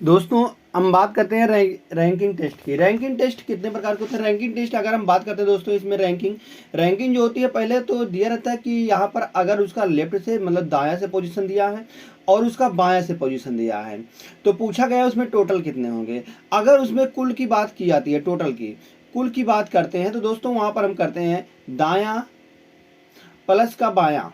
दोस्तों हम बात करते हैं रैंकिंग टेस्ट की। रैंकिंग टेस्ट कितने प्रकार के होते हैं? रैंकिंग टेस्ट अगर हम बात करते हैं दोस्तों, इसमें रैंकिंग जो होती है, पहले तो दिया रहता है कि यहाँ पर अगर उसका लेफ्ट से मतलब दायां से पोजीशन दिया है और उसका बायां से पोजीशन दिया है, तो पूछा गया उसमें टोटल कितने होंगे। अगर उसमें कुल की बात की जाती है, टोटल की कुल की बात करते हैं, तो दोस्तों वहां पर हम करते हैं दायां प्लस का बायां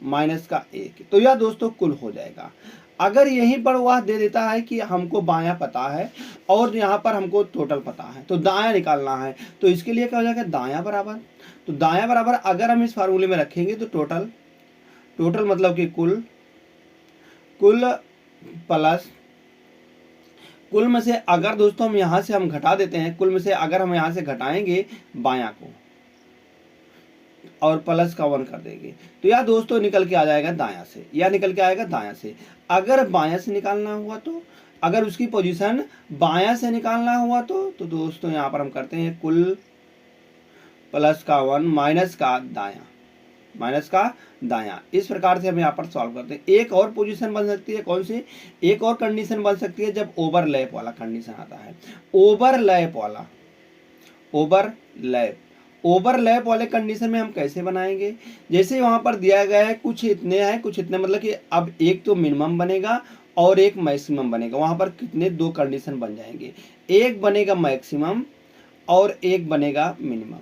माइनस का 1, तो यह दोस्तों कुल हो जाएगा। अगर यहीं पर वह दे देता है कि हमको बायां पता है और यहाँ पर हमको टोटल पता है, तो दायां निकालना है, तो इसके लिए क्या हो जाएगा, दायां बराबर। तो दायां बराबर अगर हम इस फार्मूले में रखेंगे तो टोटल मतलब कि कुल प्लस कुल में से अगर दोस्तों हम यहाँ से हम घटा देते हैं, कुल में से अगर हम यहाँ से घटाएंगे बायां को और प्लस का 1 कर देंगे, तो यह दोस्तों निकल के आ जाएगा दायां से, यह निकल के आएगा दायां से। अगर बायां से निकालना हुआ तो, अगर उसकी पोजीशन बायां से निकालना हुआ तो दोस्तों यहाँ पर हम करते हैं कुल प्लस का 1 माइनस का दायां। इस प्रकार से हम यहाँ पर सॉल्व करते हैं। एक और पोजीशन बन सकती है, कौन सी? एक और कंडीशन बन सकती है जब ओवरलैप वाला कंडीशन आता है। ओवरलैप वाले कंडीशन में हम कैसे बनाएंगे? जैसे वहां पर दिया गया है कुछ इतने हैं कुछ इतने, मतलब कि अब एक तो मिनिमम बनेगा और एक मैक्सिमम बनेगा। वहां पर कितने दो कंडीशन बन जाएंगे, एक बनेगा मैक्सिमम और एक बनेगा मिनिमम।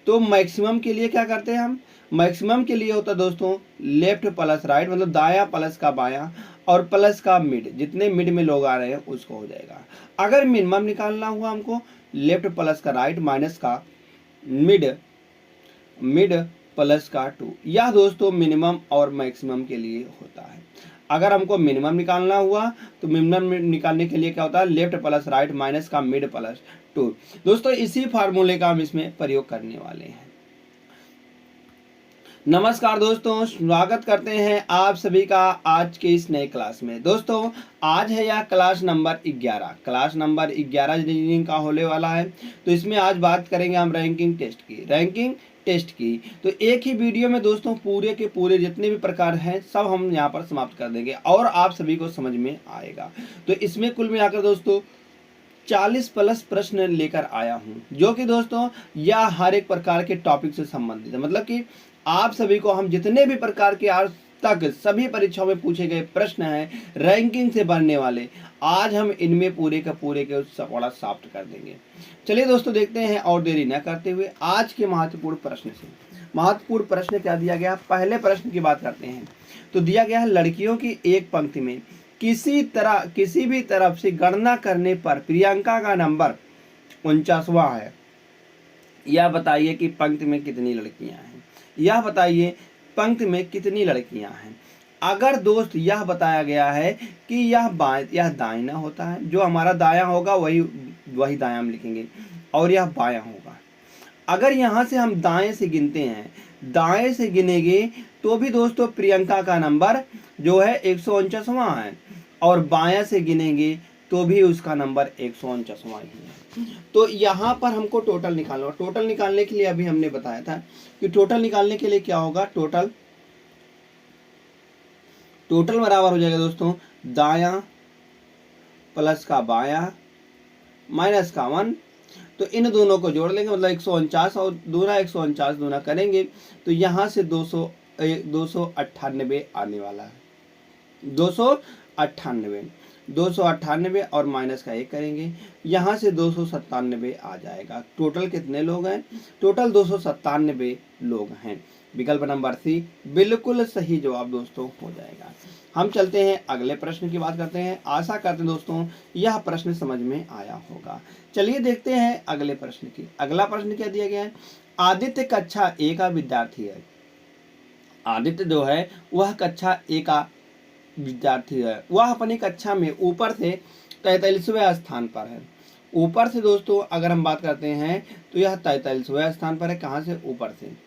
तो मैक्सिमम के लिए क्या करते हैं हम? मैक्सिमम के लिए होता है दोस्तों लेफ्ट प्लस राइट, मतलब दायां प्लस का बायां और प्लस का मिड, जितने मिड में लोग आ रहे हैं उसको हो जाएगा। अगर मिनिमम निकालना हुआ हमको, लेफ्ट प्लस का राइट माइनस का मिड प्लस का 2, यह दोस्तों मिनिमम और मैक्सिमम के लिए होता है। अगर हमको मिनिमम निकालना हुआ तो मिनिमम निकालने के लिए क्या होता है, लेफ्ट प्लस राइट माइनस का मिड प्लस 2। दोस्तों इसी फार्मूले का हम इसमें प्रयोग करने वाले हैं। नमस्कार दोस्तों, स्वागत करते हैं आप सभी का आज के इस नए क्लास में। दोस्तों आज है यह क्लास नंबर 11 इंजीनियरिंग का होने वाला है। तो इसमें आज बात करेंगे हम रैंकिंग टेस्ट की। तो एक ही वीडियो में दोस्तों पूरे के पूरे जितने भी प्रकार हैं सब हम यहाँ पर समाप्त कर देंगे और आप सभी को समझ में आएगा। तो इसमें कुल मिलाकर दोस्तों 40 प्लस प्रश्न लेकर आया हूँ, जो कि दोस्तों यह हर एक प्रकार के टॉपिक से संबंधित है। मतलब कि आप सभी को हम जितने भी प्रकार के आज तक सभी परीक्षाओं में पूछे गए प्रश्न हैं रैंकिंग से बनने वाले, आज हम इनमें पूरे के सवाल सॉल्व कर देंगे। चलिए दोस्तों देखते हैं और देरी न करते हुए आज के महत्वपूर्ण प्रश्न से। महत्वपूर्ण प्रश्न क्या दिया गया, पहले प्रश्न की बात करते हैं। तो दिया गया है लड़कियों की एक पंक्ति में किसी भी तरफ से गणना करने पर प्रियंका का नंबर 49वां है। यह बताइए कि पंक्ति में कितनी लड़कियां हैं। अगर दोस्त यह बताया गया है कि यह दाहिना होता है, जो हमारा दायां होगा वही दायां हम लिखेंगे और यह बायां होगा। अगर यहाँ से हम दाएं से गिनेंगे तो भी दोस्तों प्रियंका का नंबर जो है 149वां है और बायां से गिनेंगे तो भी उसका नंबर 149वां ही है। तो यहाँ पर हमको टोटल निकालना होगा। टोटल निकालने के लिए अभी हमने बताया था कि टोटल निकालने के लिए क्या होगा, टोटल बराबर हो जाएगा दोस्तों दायां प्लस का बायां माइनस का 1। तो इन दोनों को जोड़ लेंगे, मतलब 149 और दूना 149 दूना करेंगे तो यहाँ से 298 आने वाला है। 298 और माइनस का 1 करेंगे, यहाँ से 297 आ जाएगा। टोटल कितने लोग हैं? टोटल 297 लोग हैं। विकल्प नंबर सी बिल्कुल सही जवाब दोस्तों हो जाएगा। हम चलते हैं अगले प्रश्न की बात करते हैं। आशा करते हैं दोस्तों यह प्रश्न समझ में आया होगा। चलिए देखते हैं अगले प्रश्न की। अगला प्रश्न क्या दिया गया है, आदित्य कक्षा ए का विद्यार्थी है। आदित्य जो है वह कक्षा ए का विद्यार्थी है। वह अपनी कक्षा में ऊपर से 43वें स्थान पर है। ऊपर से दोस्तों अगर हम बात करते हैं तो यह 43वें स्थान पर है। कहाँ से? ऊपर से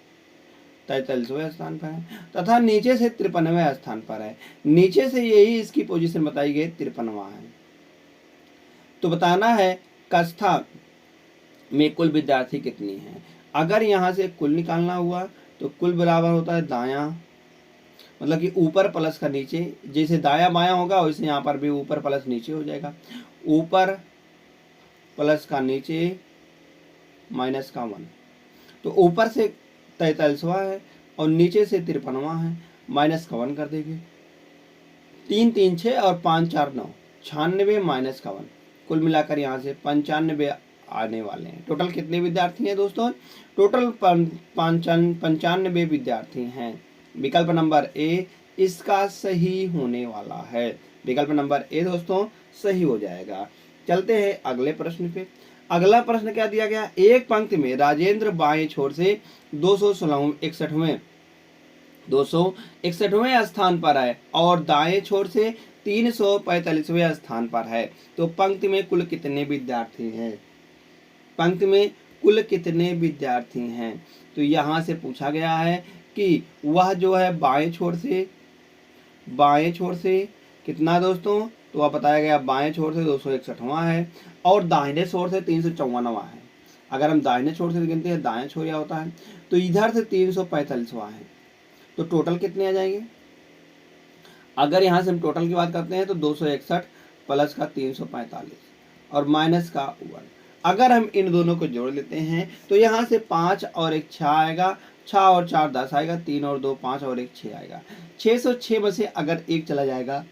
43वें स्थान पर है तथा नीचे से 53वें स्थान पर है। नीचे से यही इसकी पोजीशन बताई गई 53वां है। तो बताना है कक्षा में कुल विद्यार्थी कितनी है। अगर यहाँ से कुल निकालना हुआ तो कुल बराबर होता है दायां मतलब कि ऊपर प्लस का नीचे, जैसे दाया बायां होगा वैसे यहाँ पर भी ऊपर प्लस नीचे हो जाएगा। ऊपर प्लस का नीचे माइनस का 1, तो ऊपर से 43वां है और नीचे से 53वां है, माइनस का 1 कर देंगे। 3 3 6 और 5 4 9, 96 माइनस का 1, कुल मिलाकर यहाँ से 95 आने वाले हैं। टोटल कितने विद्यार्थी हैं दोस्तों? टोटल 95 विद्यार्थी हैं। विकल्प नंबर ए इसका सही होने वाला है। विकल्प नंबर ए दोस्तों सही हो जाएगा। चलते हैं अगले प्रश्न पे। अगला प्रश्न क्या दिया गया? एक पंक्ति में राजेंद्र बाएं छोर से 261वें स्थान पर है और दाएं छोर से 345वें स्थान पर है, तो पंक्ति में कुल कितने विद्यार्थी हैं? पंक्ति में कुल कितने विद्यार्थी हैं? तो यहाँ से पूछा गया है कि वह जो है बाएं छोर से कितना दोस्तों? तो वह बताया गया बाएं छोर से 261वां है और दाहिने छोर से 354वां है। अगर हम दाहिने छोर से गिनते हैं, दाएं छोर क्या होता है, तो इधर से 345वां है, तो टोटल कितने आ जाएंगे? अगर यहाँ से हम टोटल की बात करते हैं तो 261 प्लस का 345 और माइनस का 1। अगर हम इन दोनों को जोड़ लेते हैं तो यहाँ से 5 और 1 6 आएगा, 6 और 4 10 आएगा, 3 और 2 5 और 1 6 आएगा। 606 में से अगर 1 चला जाएगा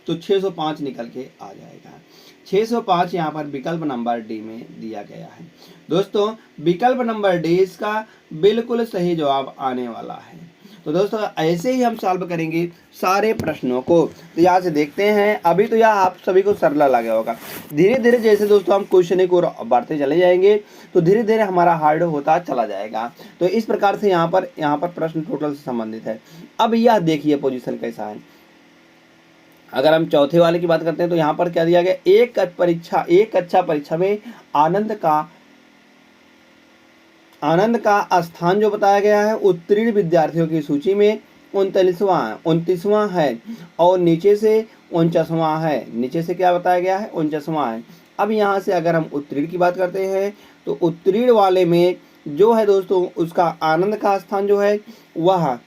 तो 605 निकल के आ जाएगा। 605 यहाँ पर विकल्प नंबर डी में दिया गया है। दोस्तों विकल्प नंबर डी इसका बिल्कुल सही जवाब आने वाला है। तो दोस्तों ऐसे ही हम सॉल्व करेंगे सारे प्रश्नों को। तो यहाँ से देखते हैं, अभी तो यह आप सभी को सरल लगा होगा। धीरे धीरे जैसे दोस्तों हम क्वेश्चन को बढ़ते चले जाएंगे तो धीरे धीरे हमारा हार्ड होता चला जाएगा। तो इस प्रकार से यहाँ पर प्रश्न टोटल से संबंधित है। अब यह देखिए पोजीशन कैसा है। अगर हम चौथे वाले की बात करते हैं तो यहाँ पर क्या दिया गया? एक कक्षा परीक्षा में आनंद का स्थान जो बताया गया है उत्तीर्ण विद्यार्थियों की सूची में 29वां है और नीचे से 49वां है। नीचे से क्या बताया गया है? 49वां है। अब यहाँ से अगर हम उत्तीर्ण की बात करते हैं तो उत्तीर्ण वाले में जो है दोस्तों उसका आनंद का स्थान जो है वह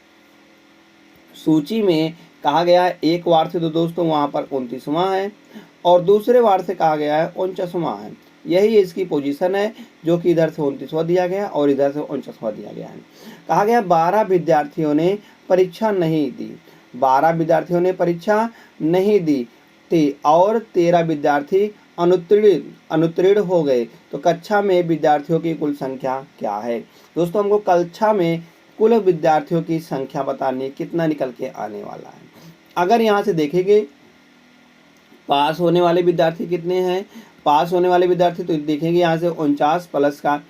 सूची में कहा गया है एक वार्ड से तो दोस्तों वहाँ पर 29वां है और दूसरे वार्ड से कहा गया है 49वां है। यही इसकी पोजीशन है जो कि इधर से 29वां दिया गया और इधर से 49वां दिया गया है। कहा गया 12 विद्यार्थियों ने परीक्षा नहीं दी, 12 विद्यार्थियों ने परीक्षा नहीं दी थी और 13 विद्यार्थी अनुत्तीर्ण हो गए, तो कक्षा में विद्यार्थियों की कुल संख्या क्या है? दोस्तों हमको कक्षा में कुल विद्यार्थियों की संख्या बतानी, कितना निकल के आने वाला है। अगर यहाँ से देखेंगे पास होने वाले विद्यार्थी कितने हैं? पास होने वाले विद्यार्थी तो देखेंगे यहाँ से 49 प्लस का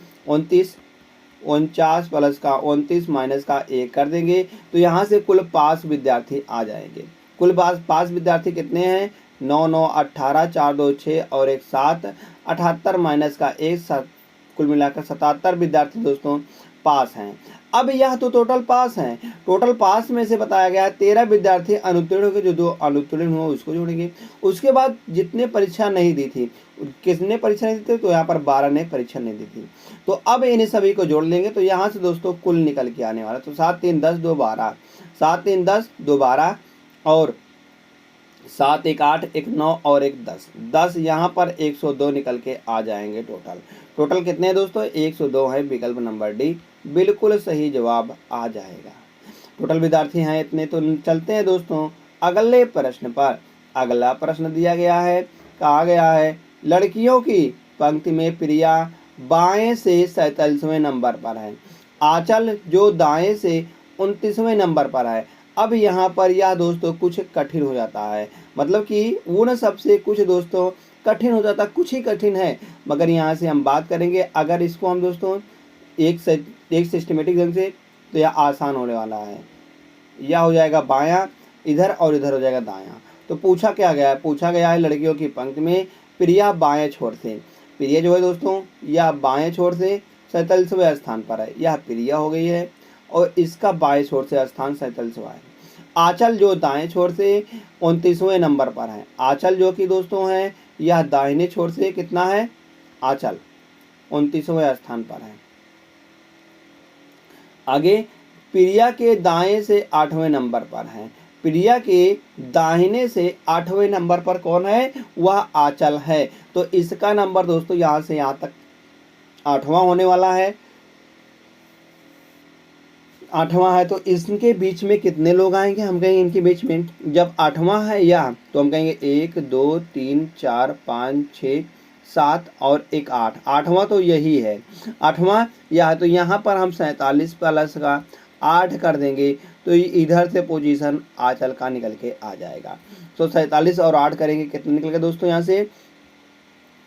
29 माइनस का 1 कर देंगे तो यहाँ से कुल पास विद्यार्थी आ जाएंगे। कुल पास विद्यार्थी कितने हैं? 9 9 18 4 2 6 और 1 7, 78 माइनस का 1 7, कुल मिलाकर 77 विद्यार्थी दोस्तों पास हैं। अब यह तो टोटल पास हैं। टोटल पास में से बताया गया 13 विद्यार्थी अनुत्तीर्ण हो गए, जो 2 अनुत्तीर्ण हुए उसको जोड़ेंगे। उसके बाद जितने परीक्षा नहीं दी थी, किसने परीक्षा नहीं दी थी? तो यहाँ पर 12 ने परीक्षा नहीं दी थी। तो अब इन सभी को जोड़ लेंगे तो यहाँ से दोस्तों कुल निकल के आने वाला। तो 7 3 10 2 12, 7 3 10 2 12 और 7 1 8 1 9 और 1 10, 10 यहाँ पर 102 निकल के आ जाएंगे। टोटल कितने हैं दोस्तों? 102 है। विकल्प नंबर डी बिल्कुल सही जवाब आ जाएगा। टोटल विद्यार्थी हैं इतने। तो चलते हैं दोस्तों अगले प्रश्न पर। अगला प्रश्न दिया गया है, कहा गया है लड़कियों की पंक्ति में प्रिया बाएं से 47वें नंबर पर है, आंचल जो दाएं से 29वें नंबर पर है। अब यहाँ पर यह दोस्तों कुछ कठिन हो जाता है, मतलब कि उन सबसे कुछ दोस्तों कठिन हो जाता, कुछ ही कठिन है। मगर यहाँ से हम बात करेंगे, अगर इसको हम दोस्तों एक सिस्टमेटिक ढंग से, तो यह आसान होने वाला है। यह हो जाएगा बायां इधर और इधर हो जाएगा दायां। तो पूछा क्या गया है? पूछा गया है लड़कियों की पंक्ति में प्रिया बाएं छोर से, प्रिया जो है दोस्तों यह बाएं छोर से 47वें स्थान पर है, यह प्रिया हो गई है और इसका बाएं छोर से स्थान 47वां है। आंचल जो दाएं छोर से 29वें नंबर पर है, आंचल जो कि दोस्तों है यह दाहिने छोर से कितना है? आंचल 29वें स्थान पर है। आगे प्रिया के दाएं से 8वें नंबर पर है। प्रिया के दाहिने से 8वें नंबर पर कौन है? वह आंचल है। तो इसका नंबर दोस्तों यहाँ से यहाँ तक 8वां होने वाला है। 8वां है तो इसके बीच में कितने लोग आएंगे? हम कहेंगे इनके बीच में जब 8वां है या तो हम कहेंगे 1 2 3 4 5 6 7 और एक 8। 8वां तो यही है। 8वां या तो यहाँ पर हम 47 प्लस का 8 कर देंगे तो इधर से पोजीशन आंचल का निकल के आ जाएगा। तो 47 और 8 करेंगे कितने निकल गए दोस्तों? यहाँ से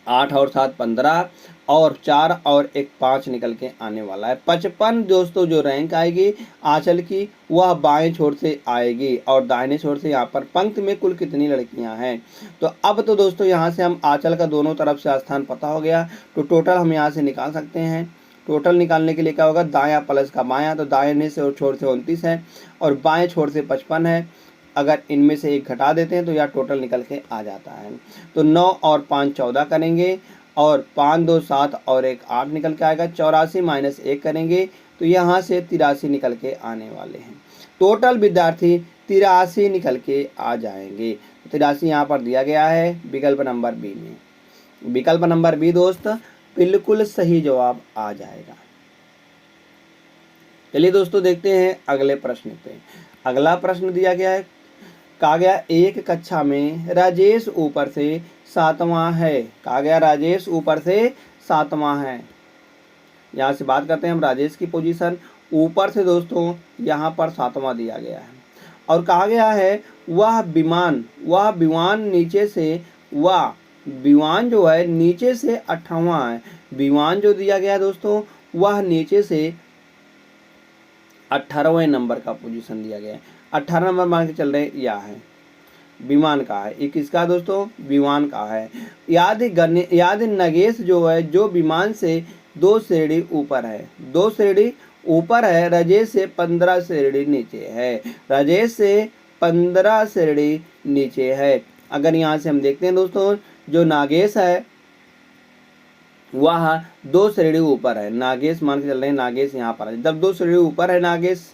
8 और 7 15 और 4 और एक 5 निकल के आने वाला है। 55 दोस्तों जो रैंक आएगी आंचल की वह बाएं छोर से आएगी और दाहिने छोर से यहाँ पर पंक्ति में कुल कितनी लड़कियां हैं। तो अब तो दोस्तों यहाँ से हम आंचल का दोनों तरफ से स्थान पता हो गया तो टोटल हम यहाँ से निकाल सकते हैं। टोटल निकालने के लिए क्या होगा? दायां प्लस का बायां, तो दाहिने से और छोर से 29 है और बाएं छोर से 55 है। अगर इनमें से एक घटा देते हैं तो यह टोटल निकल के आ जाता है। तो 9 और 5 14 करेंगे और 5 2 7 और एक 8 निकल के आएगा। 84 माइनस 1 करेंगे तो यहाँ से 83 निकल के आने वाले हैं। टोटल विद्यार्थी 83 निकल के आ जाएंगे। 83 यहाँ पर दिया गया है विकल्प नंबर बी में। विकल्प नंबर बी दोस्त बिल्कुल सही जवाब आ जाएगा। चलिए दोस्तों देखते हैं अगले प्रश्न पे। अगला प्रश्न दिया गया है, कहा गया एक कक्षा में राजेश ऊपर से 7वां है। कहा गया राजेश ऊपर से 7वां है। यहाँ से बात करते हैं हम राजेश की पोजीशन। ऊपर से दोस्तों यहाँ पर 7वां दिया गया है और कहा गया है वह विमान नीचे से विमान जो है नीचे से 18वां है। विमान जो दिया गया है दोस्तों वह नीचे से 18वें नंबर का पोजीशन दिया गया है। 18 नंबर मान के चल रहे यह है विमान का है। एक किसका दोस्तों? विमान का है। याद नगेश जो है जो विमान से 2 श्रेणी ऊपर है। 2 श्रेणी ऊपर है। राजेश से 15 श्रेणी नीचे है। राजेश से 15 श्रेणी नीचे है। अगर यहाँ से हम देखते हैं दोस्तों जो नागेश है वह 2 श्रेणी ऊपर है। नागेश मान के चल रहे हैं नागेश यहाँ पर है। जब 2 श्रेणी ऊपर है नागेश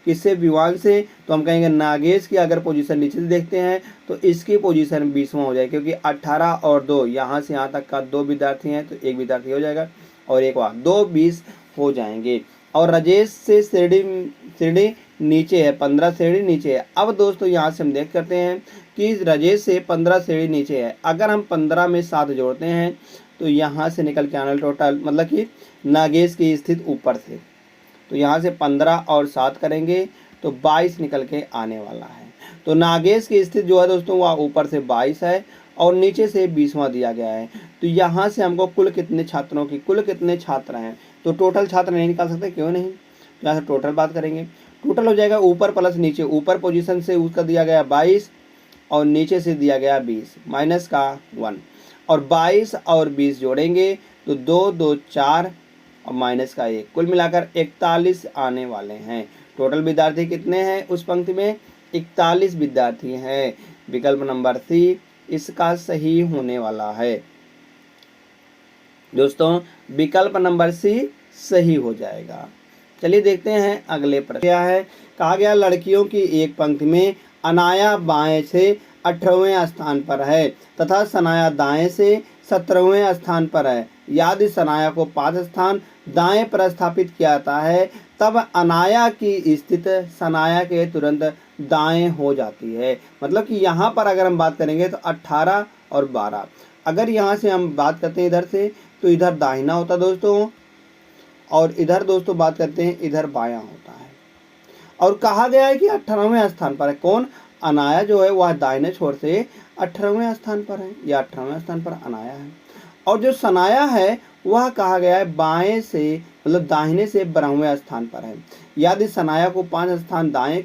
किससे? विमान से, तो हम कहेंगे नागेश की अगर पोजीशन नीचे से देखते हैं तो इसकी पोजीशन 20वां हो जाएगी क्योंकि 18 और 2 यहाँ से यहाँ तक का 2 विद्यार्थी हैं तो एक विद्यार्थी हो जाएगा और एक वहाँ 2 20 हो जाएंगे। और राजेश से श्रेणी नीचे है, 15 श्रेणी नीचे है। अब दोस्तों यहाँ से हम देख करते हैं कि राजेश से 15 श्रेणी नीचे है। अगर हम 15 में 7 जोड़ते हैं तो यहाँ से निकल के आना टोटल मतलब कि नागेश की स्थिति ऊपर से, तो यहाँ से 15 और 7 करेंगे तो 22 निकल के आने वाला है। तो नागेश की स्थिति जो है दोस्तों वह ऊपर से 22 है और नीचे से 20वां दिया गया है। तो यहाँ से हमको कुल कितने छात्र हैं तो टोटल छात्र नहीं निकाल सकते, क्यों नहीं? यहाँ से टोटल बात करेंगे। टोटल हो जाएगा ऊपर प्लस नीचे। ऊपर पोजीशन से उसका दिया गया 22 और नीचे से दिया गया 20 माइनस का 1 और 22 और 20 जोड़ेंगे तो 2 2 4 और माइनस का 1, कुल मिलाकर 41 आने वाले हैं। टोटल विद्यार्थी कितने हैं उस पंक्ति में? 41 विद्यार्थी हैं। विकल्प नंबर सी इसका सही होने वाला है दोस्तों। विकल्प नंबर सी सही हो जाएगा। चलिए देखते हैं अगले प्रश्न क्या है। कहा गया लड़कियों की एक पंक्ति में अनाया बाएं से 18वें स्थान पर है तथा सनाया दाएं से 17वें स्थान पर है। यदि सनाया को 5 स्थान दाएं प्रस्थापित किया जाता है तब अनाया की स्थिति सनाया के तुरंत दाएं हो जाती है। मतलब कि यहाँ पर अगर हम बात करेंगे तो 18 और 12। अगर यहाँ से हम बात करते हैं इधर से तो इधर दाहिना होता दोस्तों और इधर दोस्तों बात करते हैं इधर बायां होता है। और कहा गया है कि 18वें स्थान पर है। कौन? अनाया जो है वह दाहिने छोर से 18वें स्थान पर है या 18वें स्थान पर अनाया है। और जो सनाया है वह कहा गया है बाएं से मतलब दाहिने से 12वें स्थान पर है। यदि सनाया को 5 स्थान दाएं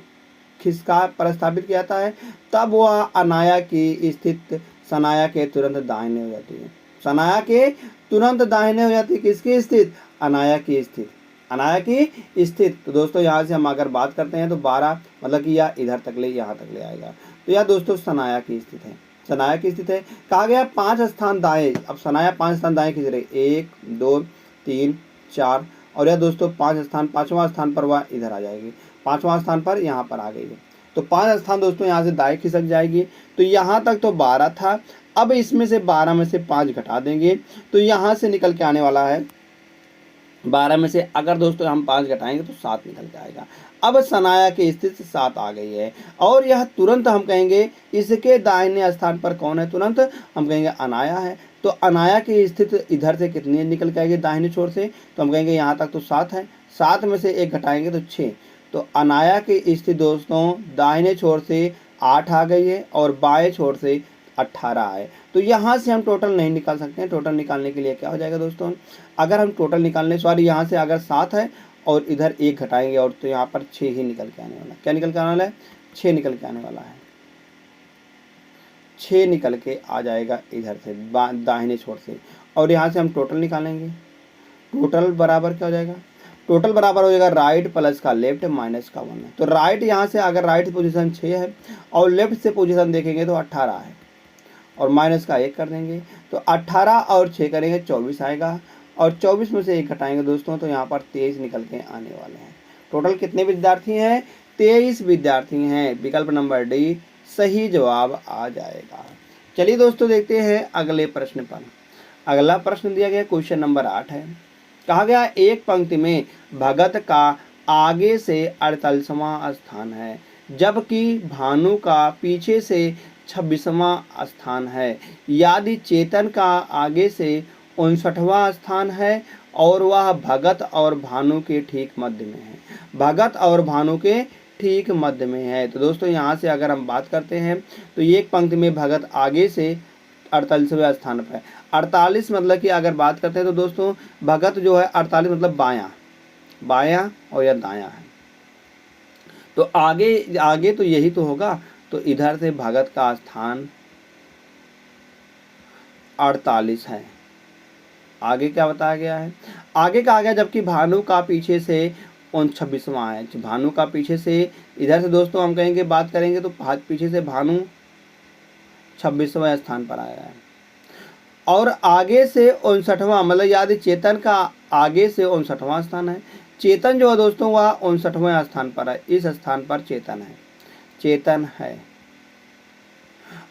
खिसका प्रस्थापित किया जाता है तब वह अनाया की स्थिति सनाया के तुरंत दाहिने हो जाती है। सनाया के तुरंत दाहिने हो जाती है। किसकी स्थिति? अनाया की स्थिति। अनाया की स्थिति। तो दोस्तों यहाँ से हम अगर बात करते हैं तो 12 मतलब कि यह इधर तक ले यहाँ तक ले आएगा। तो यह दोस्तों सनाया की स्थिति है। सनाया की स्थिति है। कहा गया 5 स्थान दाएं। अब सनाया 5 स्थान दाएं खींच रहे 1 2 3 4 और यह दोस्तों 5 स्थान 5वां स्थान पर वह इधर आ जाएगी। 5वां स्थान पर यहाँ पर आ गई है। तो 5 स्थान दोस्तों यहाँ से दाएं खिसक जाएगी। तो यहाँ तक तो 12 था, अब इसमें से 12 में से 5 घटा देंगे तो यहाँ से निकल के आने वाला है 12 में से अगर दोस्तों हम 5 घटाएंगे तो 7 निकल के आएगा। अब सनाया की स्थिति 7 आ गई है और यह तुरंत हम कहेंगे इसके दाहिने स्थान पर कौन है, तुरंत हम कहेंगे अनाया है। तो अनाया की स्थिति इधर से कितनी निकल के आएगी दाहिने छोर से, तो हम कहेंगे यहाँ तक तो 7 है, 7 में से 1 घटाएंगे तो 6। तो अनाया की स्थिति दोस्तों दाहिने छोर से 8 आ गई है और बाएं छोर से 18 है। तो यहाँ से हम टोटल नहीं निकाल सकते हैं। टोटल निकालने के लिए क्या हो जाएगा दोस्तों, अगर हम टोटल निकालने सॉरी यहाँ से अगर 7 है और इधर 1 घटाएंगे और तो यहाँ पर 6 ही निकल के आने वाला है। क्या निकल के आने वाला है, 6 निकल के आने वाला है। 6 निकल के आ जाएगा इधर से दाहिने छोर से और यहाँ से हम टोटल निकालेंगे। टोटल बराबर क्या हो जाएगा, टोटल बराबर हो जाएगा राइट प्लस का लेफ्ट माइनस का 1 है। तो राइट यहाँ से अगर राइट पोजीशन 6 है और लेफ्ट से पोजीशन देखेंगे तो 18 है और माइनस का 1 कर देंगे तो 18 और 6 करेंगे 24 आएगा और 24 में से 1 घटाएंगे दोस्तों तो यहाँ पर 23 निकल के आने वाले हैं। टोटल कितने विद्यार्थी हैं, 23 विद्यार्थी हैं। विकल्प नंबर डी सही जवाब आ जाएगा। चलिए दोस्तों देखते हैं अगले प्रश्न पर। अगला प्रश्न दिया गया क्वेश्चन नंबर 8 है। कहा गया एक पंक्ति में भगत का आगे से 48वां स्थान है जबकि भानु का पीछे से 26वां स्थान है। यदि चेतन का आगे से 59वां स्थान है और वह भगत और भानु के ठीक मध्य में है। भगत और भानु के ठीक मध्य में है। तो दोस्तों यहाँ से अगर हम बात करते हैं तो एक पंक्ति में भगत आगे से 48वें स्थान पर है। 48 मतलब कि अगर बात करते हैं तो दोस्तों भगत जो है 48 मतलब बायां, बायां और या दायां है। तो आगे आगे तो यही तो होगा। तो इधर से भगत का स्थान 48 है। आगे क्या बताया गया है, आगे कहा गया जबकि भानु का पीछे से 26वां है। भानु का पीछे से इधर से दोस्तों हम कहेंगे बात करेंगे तो पीछे से भानु 26वां स्थान पर आया है और आगे से 59वां मतलब याद चेतन का आगे से 59वां स्थान है। चेतन जो है दोस्तों वह 59वें स्थान पर है। इस स्थान पर चेतन है, चेतन है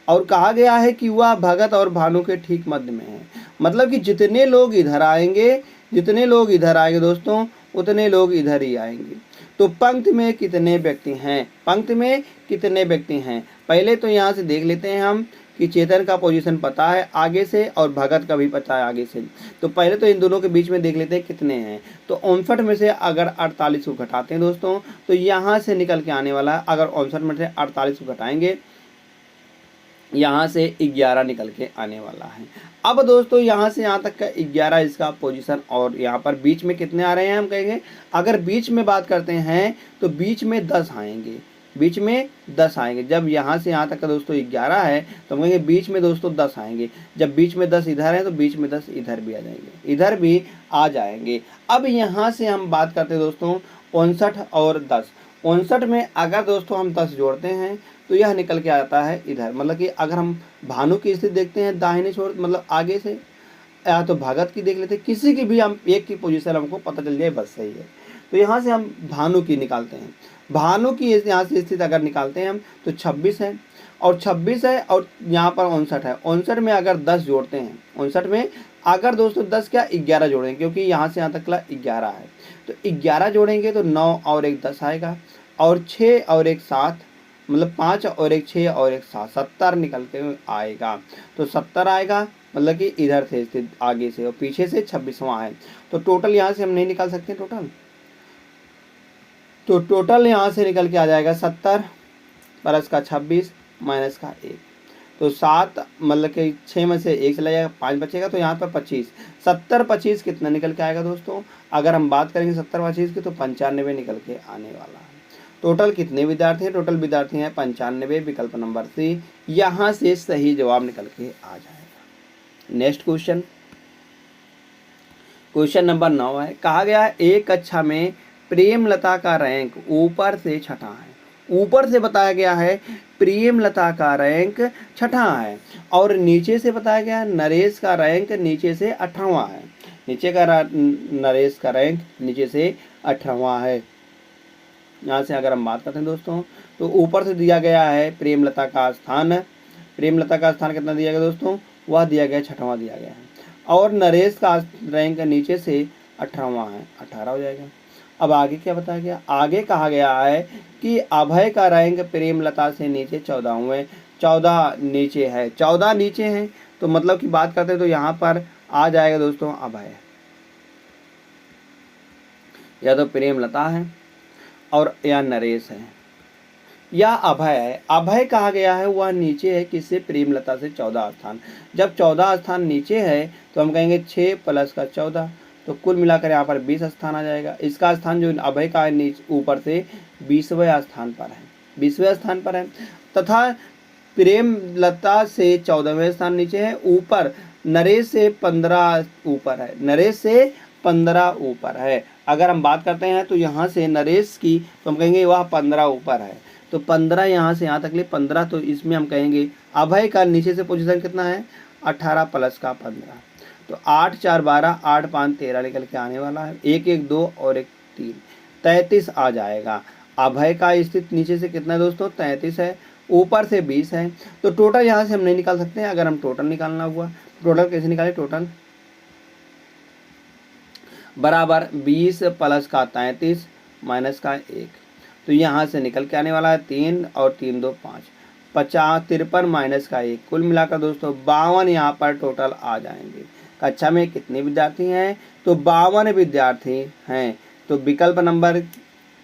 और कहा गया है कि वह भगत और भानु के ठीक मध्य में है। मतलब कि जितने लोग इधर आएंगे, जितने लोग इधर आएंगे दोस्तों उतने लोग इधर ही आएंगे। तो पंक्ति में कितने व्यक्ति हैं, पंक्ति में कितने व्यक्ति हैं। पहले तो यहाँ से देख लेते हैं हम कि चेतन का पोजीशन पता है आगे से और भगत का भी पता है आगे से। तो पहले तो इन दोनों के बीच में देख लेते हैं कितने हैं। तो 59 में से अगर 48 को घटाते हैं दोस्तों तो यहाँ से निकल के आने वाला है। अगर 59 में से 48 को घटाएंगे यहाँ से 11 निकल के आने वाला है। अब दोस्तों यहाँ से यहाँ तक का 11 इसका पोजीशन और यहाँ पर बीच में कितने आ रहे हैं हम कहेंगे। अगर बीच में बात करते हैं तो बीच में 10 आएंगे, बीच में 10 आएंगे। जब यहाँ से यहाँ तक का दोस्तों 11 है तो हम कहेंगे बीच में दोस्तों 10 आएंगे। जब बीच में 10 इधर है तो बीच में 10 इधर भी आ जाएंगे, इधर भी आ जाएंगे। अब यहाँ से हम बात करते हैं दोस्तों 59 और 10। 59 में अगर दोस्तों हम 10 जोड़ते हैं तो यह निकल के आता है इधर। मतलब कि अगर हम भानु की स्थिति देखते हैं दाहिने छोर मतलब आगे से, या तो भगत की देख लेते हैं, किसी की भी हम एक की पोजीशन हमको पता चल जाए बस सही है। तो यहाँ से हम भानु की निकालते हैं। भानु की यहाँ से स्थिति अगर निकालते हैं हम तो 26 है और 26 है और यहाँ पर 59 है। 59 में अगर 10 जोड़ते हैं, 59 में अगर दोस्तों 10 क्या 11 जोड़ेंगे क्योंकि यहाँ से यहाँ तक 11 है। तो 11 जोड़ेंगे तो 9 और 1 10 आएगा और 6 और 1 7 मतलब 5 और 1 6 और 1 7 70 निकल के आएगा। तो 70 आएगा मतलब कि इधर से स्थित आगे से और पीछे से 26वां है। तो टोटल यहाँ से हम नहीं निकाल सकते टोटल। तो टोटल यहाँ से निकल के आ जाएगा 70 प्लस का 26 माइनस का 1। तो 7 मतलब कि 6 में से 1 चला जाएगा, 5 बचेगा तो यहाँ पर 25। 70 25 कितना निकल के आएगा दोस्तों। अगर हम बात करेंगे 70 25 की तो 95 निकल के आने वाला है। टोटल कितने विद्यार्थी हैं, टोटल विद्यार्थी हैं 95। विकल्प नंबर सी यहाँ से सही जवाब निकल के आ जाएगा। नेक्स्ट क्वेश्चन, क्वेश्चन नंबर 9 है। कहा गया एक कक्षा में प्रेमलता का रैंक ऊपर से छठा है। ऊपर से बताया गया है प्रेमलता का रैंक छठा है और नीचे से बताया गया नरेश का रैंक नीचे से 18वां है। नीचे का नरेश का रैंक नीचे से 18वां है। यहाँ से अगर हम बात करते हैं दोस्तों, तो ऊपर से दिया गया है प्रेमलता का स्थान। प्रेमलता का स्थान कितना दिया गया दोस्तों, वह दिया गया 6वां दिया गया है। और नरेश का रैंक नीचे से 18वां है, 18 हो जाएगा। अब आगे क्या बताया गया, आगे कहा गया है कि अभय का रैंक प्रेमलता से नीचे 14वें, 14 नीचे है, 14 नीचे है। तो मतलब की बात करते हैं तो यहाँ पर आ जाएगा दोस्तों अभय, या तो प्रेमलता है और या नरेश है या अभय है। अभय कहा गया है वह नीचे है किससे, प्रेमलता से 14 स्थान। जब 14 स्थान नीचे है तो हम कहेंगे 6 प्लस का 14, तो कुल मिलाकर यहाँ पर 20 स्थान आ जाएगा। इसका स्थान जो अभय का नीचे ऊपर से 20वें स्थान पर है, 20वें स्थान पर है। तथा प्रेमलता से 14वें स्थान नीचे है, ऊपर नरेश से 15 ऊपर है, नरेश से 15 ऊपर है। अगर हम बात करते हैं तो यहाँ से नरेश की तो हम कहेंगे वह 15 ऊपर है, तो 15 यहाँ से यहाँ तक ले 15, तो इसमें हम कहेंगे अभय का नीचे से पोजीशन कितना है, 18 प्लस का 15, तो 8 4 12, 8 5 13 निकल के आने वाला है, 1 1 2 और 1 3, 33 आ जाएगा। अभय का स्थित नीचे से कितना है दोस्तों, 33 है, ऊपर से 20 है। तो टोटल यहाँ से हम नहीं निकाल सकते हैं, अगर हम टोटल निकालना हुआ, टोटल कैसे निकाले, टोटल बराबर 20 प्लस का 33 माइनस का 1, तो यहाँ से निकल के आने वाला है 3 और 3 2 5, 50 53 माइनस का 1, कुल मिलाकर दोस्तों 52 यहाँ पर टोटल आ जाएंगे। कक्षा में कितने विद्यार्थी हैं, तो 52 विद्यार्थी हैं। तो विकल्प नंबर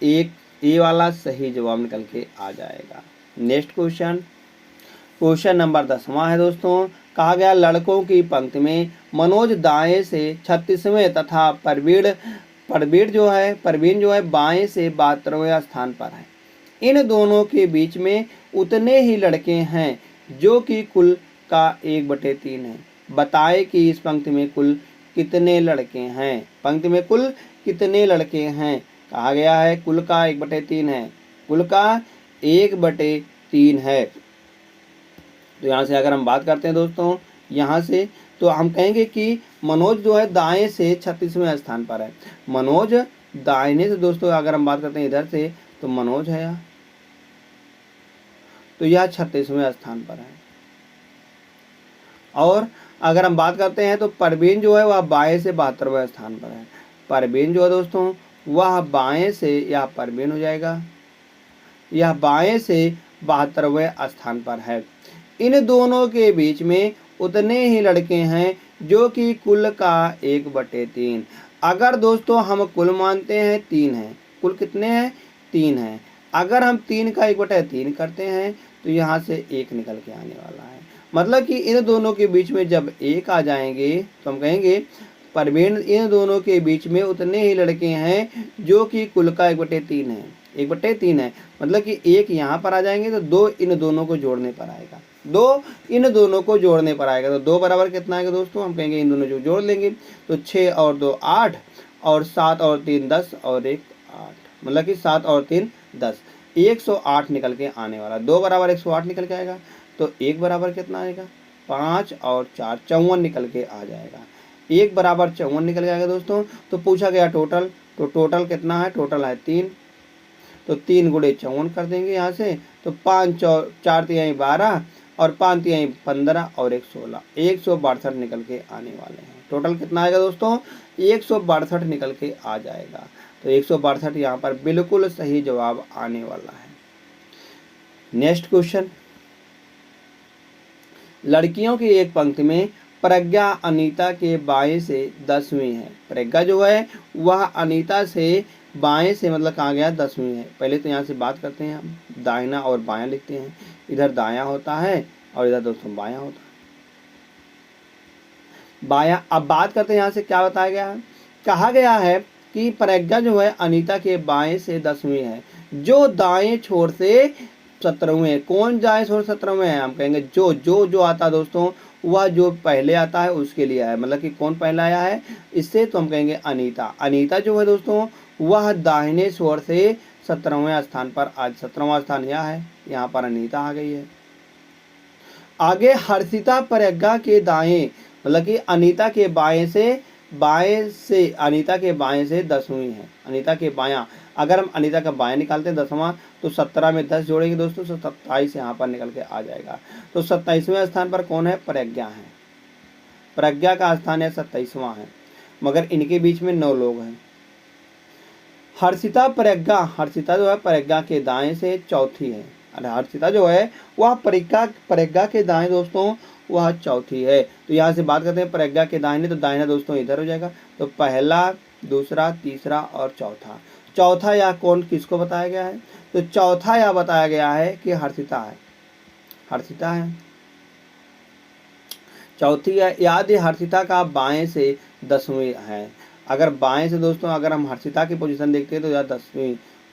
1 ए वाला सही जवाब निकल के आ जाएगा। नेक्स्ट क्वेश्चन, क्वेश्चन नंबर 10वां है दोस्तों। कहा गया लड़कों की पंक्ति में मनोज दाएं से 36वें तथा परवीन जो है बाएं से 72वें स्थान पर है। इन दोनों के बीच में उतने ही लड़के हैं जो कि कुल का 1/3 है। बताए कि इस पंक्ति में कुल कितने लड़के हैं, पंक्ति में कुल कितने लड़के हैं। कहा गया है कुल का 1/3 है, कुल का 1/3 है। तो यहाँ से अगर हम बात करते हैं दोस्तों, यहाँ से तो हम कहेंगे कि मनोज जो है दाएं से 36वें स्थान पर है। मनोज दाहिने से दोस्तों अगर हम बात करते हैं इधर से, तो मनोज है यहाँ, तो यह 36वें स्थान पर है। और अगर हम बात करते हैं तो परवीन जो है वह बाएं से 72वें स्थान पर है। परवीन जो है दोस्तों वह बाएं से, यह परवीन हो जाएगा, यह बाएं से 72वें स्थान पर है। इन दोनों के बीच में उतने ही लड़के हैं जो कि कुल का 1/3। अगर दोस्तों हम कुल मानते हैं 3 है, कुल कितने हैं, 3 है। अगर हम 3 का 1/3 करते हैं तो यहाँ से 1 निकल के आने वाला है। मतलब कि इन दोनों के बीच में जब 1 आ जाएंगे तो हम कहेंगे परवीन इन दोनों के बीच में उतने ही लड़के हैं जो कि कुल का 1/3 है, 1/3 है। मतलब कि 1 यहाँ पर आ जाएंगे तो 2 इन दोनों को जोड़ने पर आएगा, 2 इन दोनों को जोड़ने पर आएगा। तो 2 बराबर कितना आएगा दोस्तों, हम कहेंगे इन दोनों को जोड़ लेंगे तो 6 और 2 8 और 7 और 3 10 और 1 8, मतलब कि 7 और 3 10, 108 निकल के आने वाला। 2 बराबर 108 निकल के आएगा, तो 1 बराबर कितना आएगा, 5 और 4 54 निकल के आ जाएगा। 1 बराबर 54 निकल के आएगा दोस्तों। तो पूछा गया टोटल, तो टोटल कितना है, टोटल है 3, तो 3 गुणे 54 कर देंगे यहाँ से, तो 5 4 3 12 और 5 3 15 और 1 16, 162 निकल के आने वाले हैं। टोटल कितना आएगा दोस्तों, 162 निकल के आ जाएगा। तो 162 यहाँ पर बिल्कुल सही जवाब आने वाला है। नेक्स्ट क्वेश्चन, लड़कियों की एक पंक्ति में प्रज्ञा अनीता के बाएं से 10वीं है। प्रज्ञा जो है वह अनीता से बाएं से, मतलब कहा गया 10वीं है। पहले तो यहाँ से बात करते हैं हम, दाहिना और बायां लिखते हैं। इधर दायां होता है और इधर दोस्तों बायां होता है, बायां। अब बात करते हैं यहाँ से क्या बताया गया है, कहा गया है कि प्रज्ञा जो है अनीता के बाएं से 10वीं है, जो दाएं छोर से 17वें है। कौन दाएं छोर 17वें है, हम कहेंगे जो आता है दोस्तों, वह जो पहले आता है उसके लिए है। मतलब कि कौन पहले आया है इससे, तो हम कहेंगे अनीता। अनीता जो है दोस्तों वह दाहिने छोर से 17वें स्थान पर, आज 17वां स्थान यह है, यहाँ पर अनीता आ गई है। आगे हर्षिता प्रज्ञा के दाएं, मतलब कि अनीता के बाएं से बाएं से, अनीता के बाएं से 10वीं है। अनीता के बायां, अगर हम अनीता का बायां निकालते हैं 10वां, तो 17 में 10 जोड़ेंगे दोस्तों, तो 27 यहाँ पर निकल के आ जाएगा। तो 27वें स्थान पर कौन है? प्रज्ञा है। प्रज्ञा का स्थान है 27वां है, मगर इनके बीच में 9 लोग हैं। हर्षिता प्रज्ञा, हर्षिता जो है प्रज्ञा के दाएं से चौथी है। हर्षिता जो है वह प्रज्ञा के दाएं दोस्तों वह चौथी है। तो यहाँ से बात करते हैं प्रज्ञा के दाहिने, तो दाहिना दोस्तों इधर हो जाएगा। तो पहला, दूसरा, तीसरा और चौथा। चौथा या कौन किसको बताया गया है? तो चौथा या बताया गया है कि हर्षिता है। हर्षिता है चौथी है। याद है हर्षिता का बाएं से 10वीं है। अगर बाएं से दोस्तों अगर हम हर्षिता की पोजीशन देखते हैं तो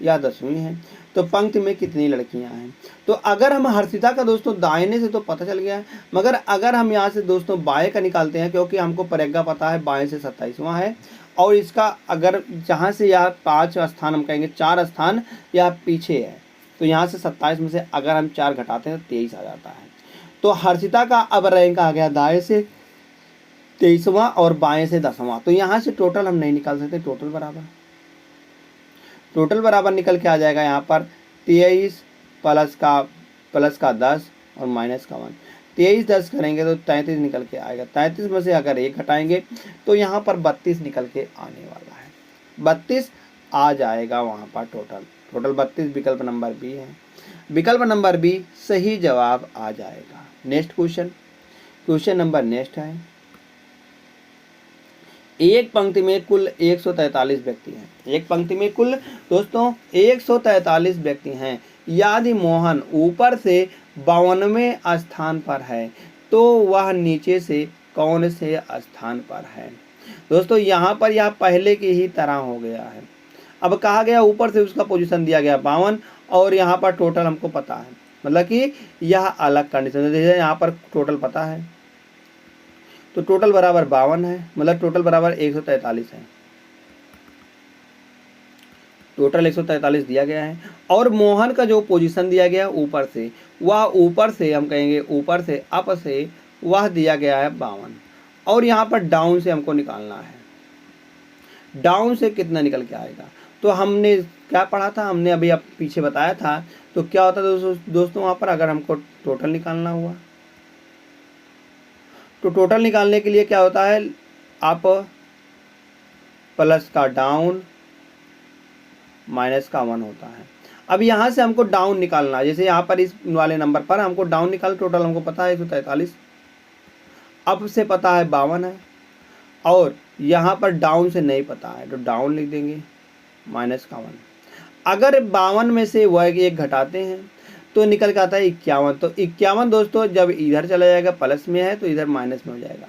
या 10वीं है। तो पंक्ति में कितनी लड़कियां हैं? तो अगर हम हर्षिता का दोस्तों दाहिने से तो पता चल गया है, मगर अगर हम यहाँ से दोस्तों बाएं का निकालते हैं, क्योंकि हमको प्रज्ञा पता है बाएं से 27वां है, और इसका अगर जहाँ से यह 5 स्थान हम कहेंगे 4 स्थान या पीछे है, तो यहाँ से 27 में से अगर हम 4 घटाते हैं तो 23 आ जाता है। तो हर्षिता का अब रैंक आ गया दाएं से 23वां और बाएं से 10वां। तो यहाँ से टोटल हम नहीं निकाल सकते, टोटल बराबर निकल के आ जाएगा यहाँ पर 23 प्लस का 10 और माइनस का 1। 23 10 करेंगे तो 33 निकल के आएगा। 33 में से अगर 1 घटाएंगे तो यहाँ पर 32 निकल के आने वाला है। 32 आ जाएगा वहाँ पर टोटल 32 विकल्प नंबर बी है। विकल्प नंबर बी सही जवाब आ जाएगा। नेक्स्ट क्वेश्चन नंबर नेक्स्ट है। एक पंक्ति में कुल 143 व्यक्ति हैं। एक पंक्ति में कुल दोस्तों 143 व्यक्ति हैं। यदि मोहन ऊपर से 52वें स्थान पर है तो वह नीचे से कौन से स्थान पर है? दोस्तों यहाँ पर यह पहले की ही तरह हो गया है। अब कहा गया ऊपर से उसका पोजीशन दिया गया 52 और यहाँ पर टोटल हमको पता है, मतलब कि यह अलग कंडीशन है। यहाँ पर टोटल पता है तो टोटल बराबर 52 है, मतलब टोटल बराबर 143 है। टोटल 143 दिया गया है और मोहन का जो पोजीशन दिया गया ऊपर से, वह ऊपर से हम कहेंगे ऊपर से अप से वह दिया गया है 52 और यहाँ पर डाउन से हमको निकालना है। डाउन से कितना निकल के आएगा? तो हमने क्या पढ़ा था, हमने अभी अब पीछे बताया था। तो क्या होता है दोस्तों वहाँ पर अगर हमको टोटल निकालना हुआ तो टोटल निकालने के लिए क्या होता है, अप प्लस का डाउन माइनस का 1 होता है। अब यहाँ से हमको डाउन निकालना है, जैसे यहाँ पर इस वाले नंबर पर हमको डाउन निकाल, टोटल हमको पता है 143, अप से पता है 52 है और यहाँ पर डाउन से नहीं पता है तो डाउन लिख देंगे माइनस का 1। अगर 52 में से वह 1 घटाते हैं तो निकल के आता है 51। तो 51 दोस्तों जब इधर चला जाएगा प्लस में है तो इधर माइनस में हो जाएगा।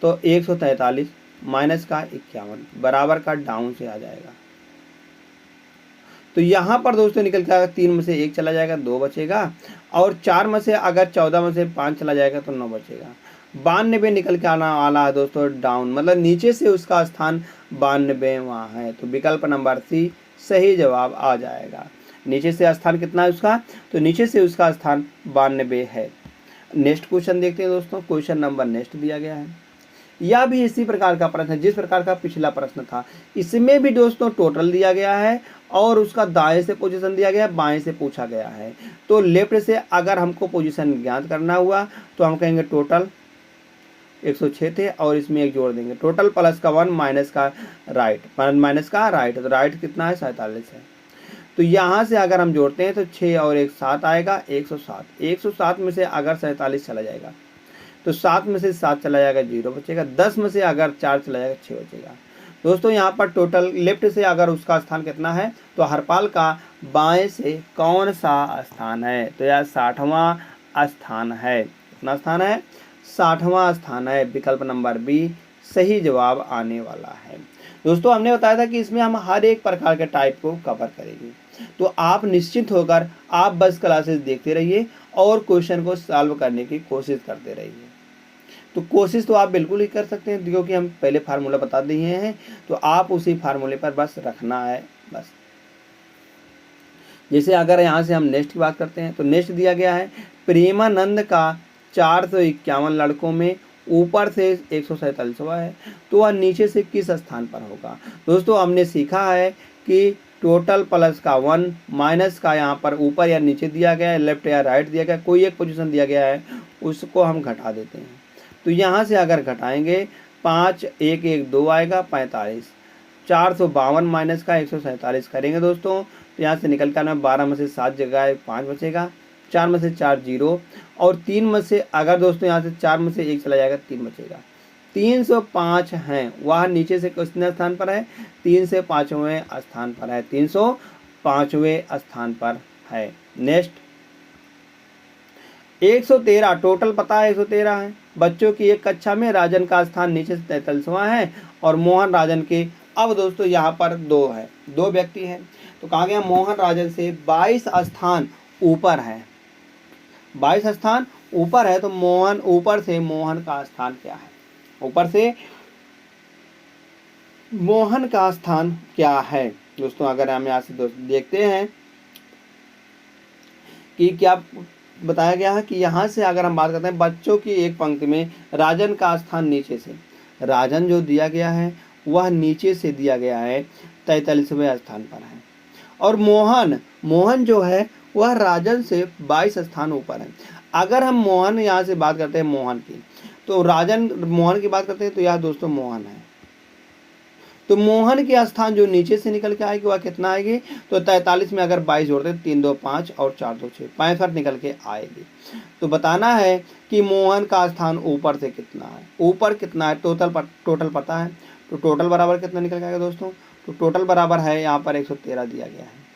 तो 143 माइनस का 51 बराबर का डाउन से आ जाएगा। तो यहाँ पर दोस्तों निकल के आएगा 3 में से 1 चला जाएगा 2 बचेगा और 4 में से अगर 14 में से 5 चला जाएगा तो 9 बचेगा। 92 निकल के आना वाला है दोस्तों डाउन, मतलब नीचे से उसका स्थान 92 वहाँ है। तो विकल्प नंबर सी सही जवाब आ जाएगा। नीचे से स्थान कितना है उसका, तो नीचे से उसका स्थान 92 है। नेक्स्ट क्वेश्चन देखते हैं दोस्तों। क्वेश्चन नंबर नेक्स्ट दिया गया है, यह भी इसी प्रकार का प्रश्न है जिस प्रकार का पिछला प्रश्न था। इसमें भी दोस्तों टोटल दिया गया है और उसका दाएं से पोजीशन दिया गया है, बाएं से पूछा गया है। तो लेफ्ट से अगर हमको पोजीशन ज्ञात करना हुआ तो हम कहेंगे टोटल 106 थे और इसमें 1 जोड़ देंगे, टोटल प्लस का 1 माइनस का राइट, तो राइट कितना है 47 है। तो यहाँ से अगर हम जोड़ते हैं तो 6 और 1 7 आएगा 107। 107 में से अगर 47 चला जाएगा तो 7 में से 7 चला जाएगा 0 बचेगा। 10 में से अगर 4 चला जाएगा 6 बचेगा। दोस्तों यहाँ पर टोटल लेफ्ट से अगर उसका स्थान कितना है तो हरपाल का बाएं से कौन सा स्थान है, तो यह 60वां स्थान है। कितना स्थान है? 60वां स्थान है। विकल्प नंबर बी सही जवाब आने वाला है। दोस्तों हमने बताया था कि इसमें हम हर एक प्रकार के टाइप को कवर करेंगे, तो आप निश्चित होकर आप बस क्लासेस देखते रहिए और क्वेश्चन को सॉल्व करने की कोशिश करते रहिए। तो कोशिश तो आप बिल्कुल ही कर सकते हैं क्योंकि हम पहले फार्मूला बता दिए हैं, तो आप उसी फार्मूले पर बस रखना है बस। जैसे अगर यहाँ से हम नेक्स्ट की बात करते हैं तो नेक्स्ट दिया गया है, प्रेमानंद का 451 लड़कों में ऊपर से 147वां है, तो वह नीचे से किस स्थान पर होगा। दोस्तों हमने सीखा है कि टोटल प्लस का 1 माइनस का यहाँ पर ऊपर या नीचे दिया गया है, लेफ्ट या राइट दिया गया है, कोई एक पोजीशन दिया गया है, उसको हम घटा देते हैं। तो यहाँ से अगर घटाएंगे 5 1 1 2 आएगा 45, 452 माइनस का 147 करेंगे दोस्तों, तो यहाँ से निकल कर हमें 12 में से 7 जगह 5 बचेगा, 4 में से 4 0, और 3 में से अगर दोस्तों यहाँ से 4 में से 1 चला जाएगा 3 बचेगा। 305 हैं, वह नीचे से कितने स्थान पर है, 305वें स्थान पर है, 305वें स्थान पर है। नेक्स्ट 113, टोटल पता है 113 है। बच्चों की एक कक्षा में राजन का स्थान नीचे से 43वां है और मोहन राजन के, अब दोस्तों यहाँ पर दो व्यक्ति हैं, तो कहा गया मोहन राजन से 22 स्थान ऊपर है, 22 स्थान ऊपर है, तो मोहन ऊपर से मोहन का स्थान क्या है, ऊपर से मोहन का स्थान क्या है। दोस्तों अगर हम यहाँ से देखते हैं कि क्या बताया गया है कि यहाँ से अगर हम बात करते हैं बच्चों की एक पंक्ति में राजन का स्थान नीचे से, राजन जो दिया गया है वह नीचे से दिया गया है 43वें स्थान पर है, और मोहन जो है वह राजन से 22 स्थान ऊपर है। अगर हम मोहन यहाँ से बात करते हैं मोहन की, तो राजन मोहन की बात करते हैं, तो यह दोस्तों मोहन है, तो मोहन के स्थान जो नीचे से निकल के आएगी वह कितना आएगी, तो 43 में अगर 22 जोड़ते हैं 3 2 5 और 4 2 6, 65 निकल के आएगी। तो बताना है कि मोहन का स्थान ऊपर से कितना है, ऊपर कितना है, टोटल पता है, तो टोटल बराबर कितना निकल के आएगा दोस्तों, तो टोटल बराबर है यहाँ पर 113 दिया गया है।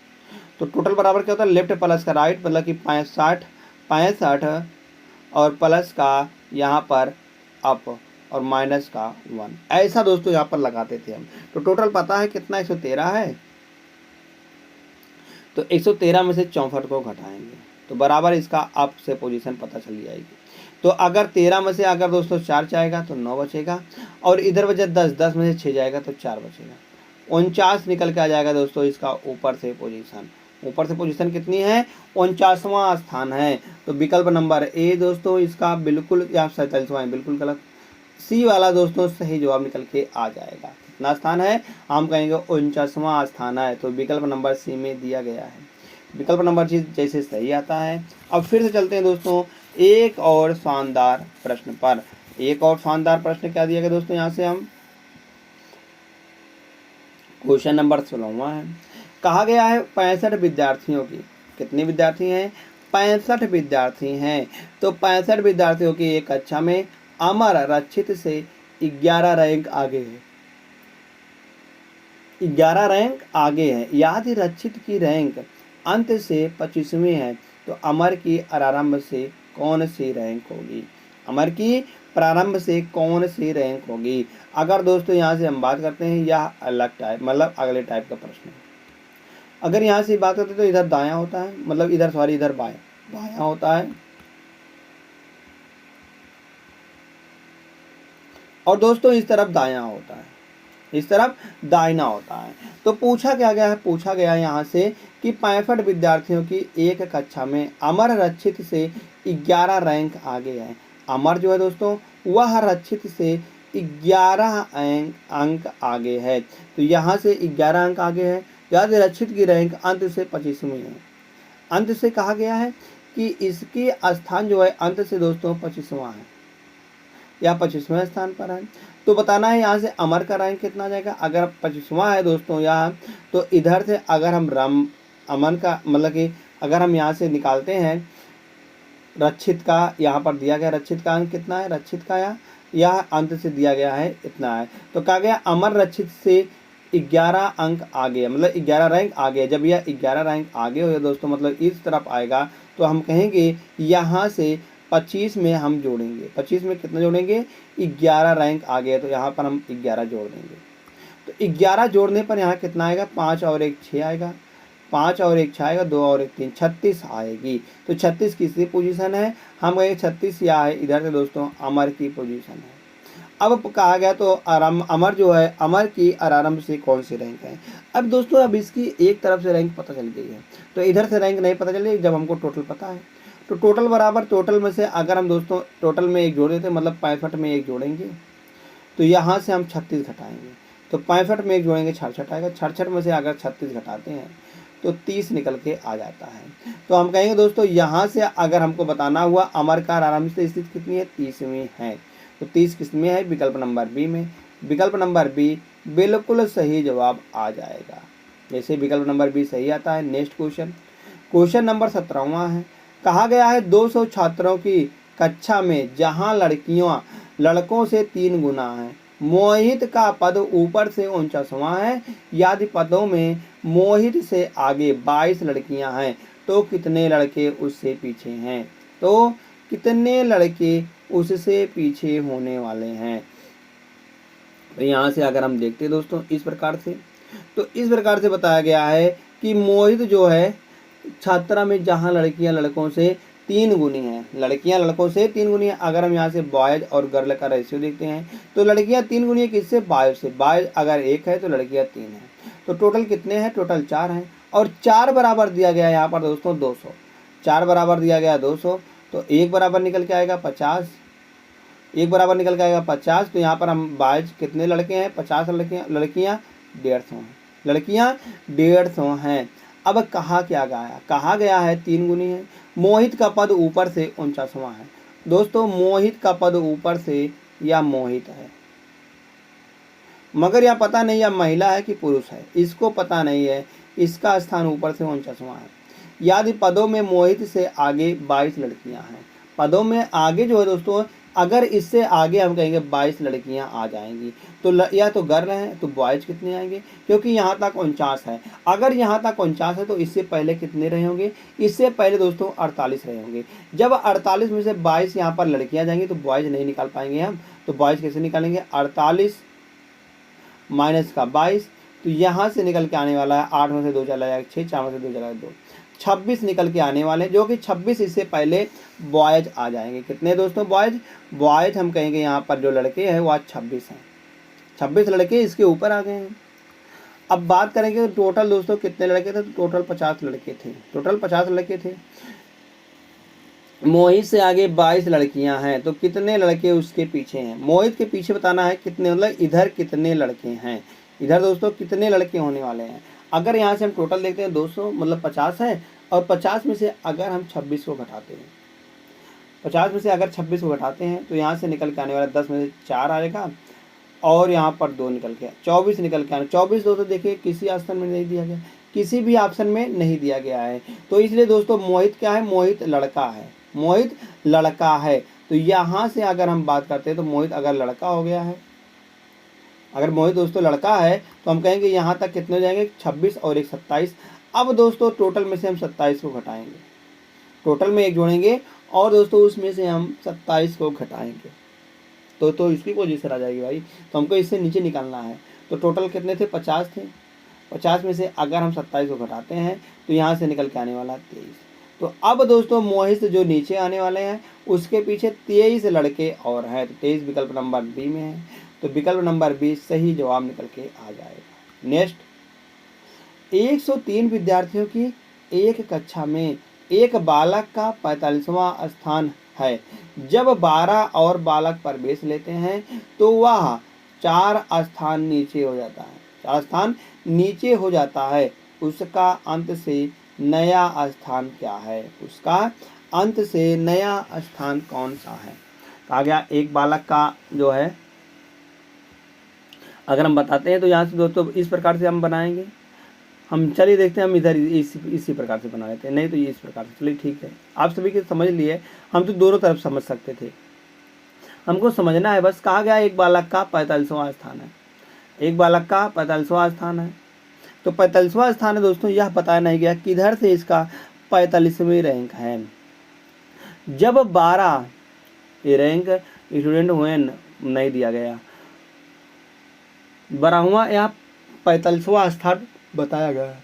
तो टोटल बराबर क्या होता है, लेफ्ट प्लस का राइट, मतलब कि 65 और प्लस का यहाँ पर अप और माइनस का 1, ऐसा दोस्तों यहाँ पर लगाते थे हम। तो टोटल पता है कितना 113 है, तो 113 में से 64 को घटाएंगे तो बराबर इसका अप से पोजीशन पता चल जाएगी। तो अगर 13 में से अगर दोस्तों 4 जाएगा तो 9 बचेगा, और इधर बचे 10 में से 6 जाएगा तो 4 बचेगा, 49 निकल के आ जाएगा दोस्तों इसका ऊपर से पोजीशन कितनी है, 49वां स्थान है। तो विकल्प नंबर ए दोस्तों इसका बिल्कुल, या 47वां बिल्कुल गलत, सी वाला दोस्तों सही जवाब निकल के आ जाएगा। कितना स्थान है, हम कहेंगे 49वां स्थान है, तो विकल्प नंबर सी में दिया गया है। विकल्प नंबर सी जैसे सही आता है। अब फिर से चलते हैं दोस्तों एक और शानदार प्रश्न पर। एक और शानदार प्रश्न क्या दिया गया दोस्तों, यहाँ से हम क्वेश्चन नंबर 16वां है। कहा गया है 65 विद्यार्थियों की, कितने विद्यार्थी हैं, 65 विद्यार्थी हैं, तो 65 विद्यार्थियों की एक कक्षा में अमर रक्षित से 11 रैंक आगे है, 11 रैंक आगे है। यदि रक्षित की रैंक अंत से 25वीं है, तो अमर की प्रारंभ से कौन सी रैंक होगी, अमर की प्रारंभ से कौन सी रैंक होगी। अगर दोस्तों यहाँ से हम बात करते हैं, यह अलग टाइप, मतलब अगले टाइप का प्रश्न है। अगर यहाँ से बात करते हैं तो इधर दायां होता है, मतलब इधर बायां होता है, और दोस्तों इस तरफ दायां होता है, इस तरफ दाहिना होता है। तो पूछा क्या गया है, पूछा गया यहाँ से कि 65 विद्यार्थियों की एक कक्षा में अमर रक्षित से 11 रैंक आगे है। अमर जो है दोस्तों वह रक्षित से 11 अंक आगे है, तो यहाँ से 11 अंक आगे है। याद रक्षित की रैंक अंत से 25वीं है। अंत से कहा गया है कि इसके स्थान जो है अंत से दोस्तों 25वां है या 25वें स्थान पर है। तो बताना है यहाँ से अमर का रैंक कितना जाएगा। अगर 25वां है दोस्तों यहाँ, तो इधर से अगर हम अमन का, मतलब कि अगर हम यहाँ से निकालते हैं रक्षित का, यहाँ पर दिया गया रक्षित का अंक कितना है, रक्षित का यह अंत से दिया गया है इतना है, तो कहा गया अमर रक्षित से 11 अंक आगे, मतलब 11 रैंक आगे। जब यह 11 रैंक आगे हो दोस्तों, मतलब इस तरफ आएगा, तो हम कहेंगे यहाँ से 25 में हम जोड़ेंगे, 25 में कितना जोड़ेंगे, 11 रैंक आगे है, तो यहाँ पर हम 11 जोड़ देंगे। तो 11 जोड़ने पर यहाँ कितना आएगा, 5 और 1 6 आएगा, 5 और 1 6 आएगा, 2 और 1 3 36 आएगी। तो 36 किसकी पोजीशन है, हम कहेंगे 36 या है इधर से दोस्तों अमर की पोजीशन है। अब कहा गया तो अमर जो है, अमर की आरंभ से कौन सी रैंक है। अब दोस्तों अब इसकी एक तरफ से रैंक पता चल गई है, तो इधर से रैंक नहीं पता चली जब हमको टोटल पता है। तो टोटल बराबर टोटल में से अगर हम दोस्तों टोटल में एक जोड़ देते हैं, मतलब 65 में एक जोड़ेंगे तो यहाँ से हम 36 घटाएंगे, तो 65 में एक जोड़ेंगे 66 आएगा। 66 में से अगर 36 घटाते हैं तो 30 निकल के आ जाता है। तो हम कहेंगे दोस्तों यहाँ से अगर हमको बताना हुआ अमरकार आराम से स्थिति कितनी है, 30 में है। तो 30 किस में है, विकल्प नंबर बी में। विकल्प नंबर बी बिल्कुल सही जवाब आ जाएगा। जैसे विकल्प नंबर बी सही आता है। नेक्स्ट क्वेश्चन, क्वेश्चन नंबर 17वां है। कहा गया है 200 छात्रों की कक्षा में जहां लड़कियां लड़कों से 3 गुना है, मोहित का पद ऊपर से 49वां है। यदि पदों में मोहित से आगे 22 लड़कियां हैं तो कितने लड़के उससे पीछे हैं। तो कितने लड़के उससे पीछे होने वाले हैं। तो यहाँ से अगर हम देखते हैं दोस्तों इस प्रकार से, तो इस प्रकार से बताया गया है कि मोहित जो है छात्रा में जहाँ लड़कियां लड़कों से 3 गुनी हैं, लड़कियां लड़कों से 3 गुनी हैं। अगर हम यहाँ से बॉयज और गर्ल का रेशियो देखते हैं तो लड़कियां 3 गुनी है किससे, बॉयज से। बॉयज अगर 1 है तो लड़कियां 3 हैं। तो टोटल कितने हैं, टोटल 4 हैं। और 4 बराबर दिया गया है यहाँ पर दोस्तों 200, 4 बराबर दिया गया 200, तो 1 बराबर निकल के आएगा 50, 1 बराबर निकल के आएगा 50। तो यहाँ पर हम बॉयज कितने लड़के हैं, 50 लड़कियाँ, लड़कियाँ 150 हैं, लड़कियाँ 150 हैं। अब कहा क्या गया, कहा गया है 3 गुनी है। मोहित का पद ऊपर से 49वां है। दोस्तों मोहित का पद ऊपर से या मोहित है, मगर यह पता नहीं यह महिला है कि पुरुष है, इसको पता नहीं है। इसका स्थान ऊपर से 49वां है। यदि पदों में मोहित से आगे 22 लड़कियां हैं, पदों में आगे जो है दोस्तों, अगर इससे आगे हम कहेंगे 22 लड़कियां आ जाएंगी तो या तो गर्ल हैं तो बॉयज कितने आएंगे, क्योंकि यहाँ तक 49 है। अगर यहाँ तक 49 है तो इससे पहले कितने रहे होंगे, इससे पहले दोस्तों 48 रहे होंगे। जब 48 में से 22 यहाँ पर लड़कियां जाएंगी तो बॉयज नहीं निकाल पाएंगे हम। तो बॉयज कैसे निकालेंगे, 48 माइनस का 22, तो यहाँ से निकल के आने वाला है 8 में से 2 चला जाएगा 6, 4 में से 2 चला जाएगा 2, 26 निकल के आने वाले, जो कि 26 इससे पहले बॉयज आ जाएंगे। कितने दोस्तों, बॉयज, बॉयज हम कहेंगे यहाँ पर जो लड़के हैं वो आज 26 हैं, 26 लड़के इसके ऊपर आ गए हैं। अब बात करेंगे टोटल दोस्तों कितने लड़के थे, तो टोटल 50 लड़के थे, टोटल 50 लड़के थे। मोहित से आगे 22 लड़कियां हैं तो कितने लड़के उसके पीछे हैं। मोहित के पीछे बताना है कितने, मतलब इधर कितने लड़के हैं, इधर दोस्तों कितने लड़के होने वाले हैं। अगर यहाँ से हम टोटल देखते हैं 200 मतलब 50 है, और 50 में से अगर हम 26 को घटाते हैं, 50 में से अगर 26 को घटाते हैं तो यहाँ से निकल के आने वाला 10 में से 4 आएगा, और यहाँ पर 2 निकल के 24 निकल के आने। 24 दोस्तों देखिए किसी ऑप्शन में नहीं दिया गया, किसी भी ऑप्शन में नहीं दिया गया है। तो इसलिए दोस्तों मोहित क्या है, मोहित लड़का है, मोहित लड़का है। तो यहाँ से अगर हम बात करते हैं तो मोहित अगर लड़का हो गया है, अगर मोहित दोस्तों लड़का है तो हम कहेंगे यहाँ तक कितने हो जाएंगे, 26 और 1 27। अब दोस्तों टोटल में से हम 27 को घटाएंगे, टोटल में 1 जोड़ेंगे और दोस्तों उसमें से हम 27 को घटाएंगे तो इसकी पोजीशन आ जाएगी भाई। तो हमको इससे नीचे निकालना है। तो टोटल कितने थे, 50 थे, 50 में से अगर हम 27 को घटाते हैं तो यहाँ से निकल के आने वाला 23। तो अब दोस्तों मोहित जो नीचे आने वाले हैं उसके पीछे 23 लड़के और हैं, तो 23 विकल्प नंबर बी में है। तो विकल्प नंबर बी सही जवाब निकल के आ जाएगा। नेक्स्ट, 103 विद्यार्थियों की एक कक्षा में एक बालक का 45वां स्थान है। जब 12 और बालक प्रवेश लेते हैं तो वह 4 स्थान नीचे हो जाता है, 4 स्थान नीचे हो जाता है। उसका अंत से नया स्थान क्या है, उसका अंत से नया स्थान कौन सा है। कहा गया एक बालक का जो है, अगर हम बताते हैं तो यहाँ से दोस्तों इस प्रकार से हम बनाएंगे। हम चलिए देखते हैं, हम इधर इसी प्रकार से बना लेते हैं, नहीं तो ये इस प्रकार से। चलिए ठीक है, आप सभी के समझ लिए, हम तो दोनों तरफ समझ सकते थे, हमको समझना है बस। कहा गया एक बालक का 45वां स्थान है, एक बालक का 45वां स्थान है। तो 45वां स्थान है दोस्तों, यह बताया नहीं गया किधर से इसका 45वीं रैंक है। जब 12 ये रैंक स्टूडेंट हुए नहीं दिया गया, 12वां या 45वां स्थान बताया गया है।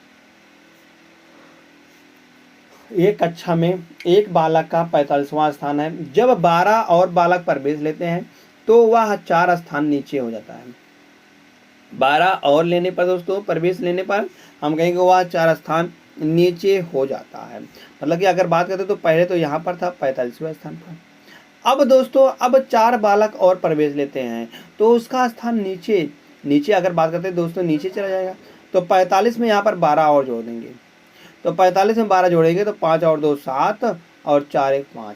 एक कक्षा में एक बालक का 45वां स्थान है। जब 12 और बालक प्रवेश लेते हैं तो वह 4 स्थान नीचे हो जाता है। 12 और लेने पर दोस्तों, प्रवेश लेने पर हम कहेंगे वह 4 स्थान नीचे हो जाता है। मतलब कि अगर बात करते तो पहले तो यहाँ पर था 45वें स्थान पर। अब दोस्तों अब 4 बालक और प्रवेश लेते हैं तो उसका स्थान नीचे नीचे अगर बात करते हैं दोस्तों नीचे चला जाएगा। तो 45 में यहाँ पर 12 और जोड़ देंगे। तो 45 में 12 जोड़ेंगे तो 5 और 2 7 और 4 1 5,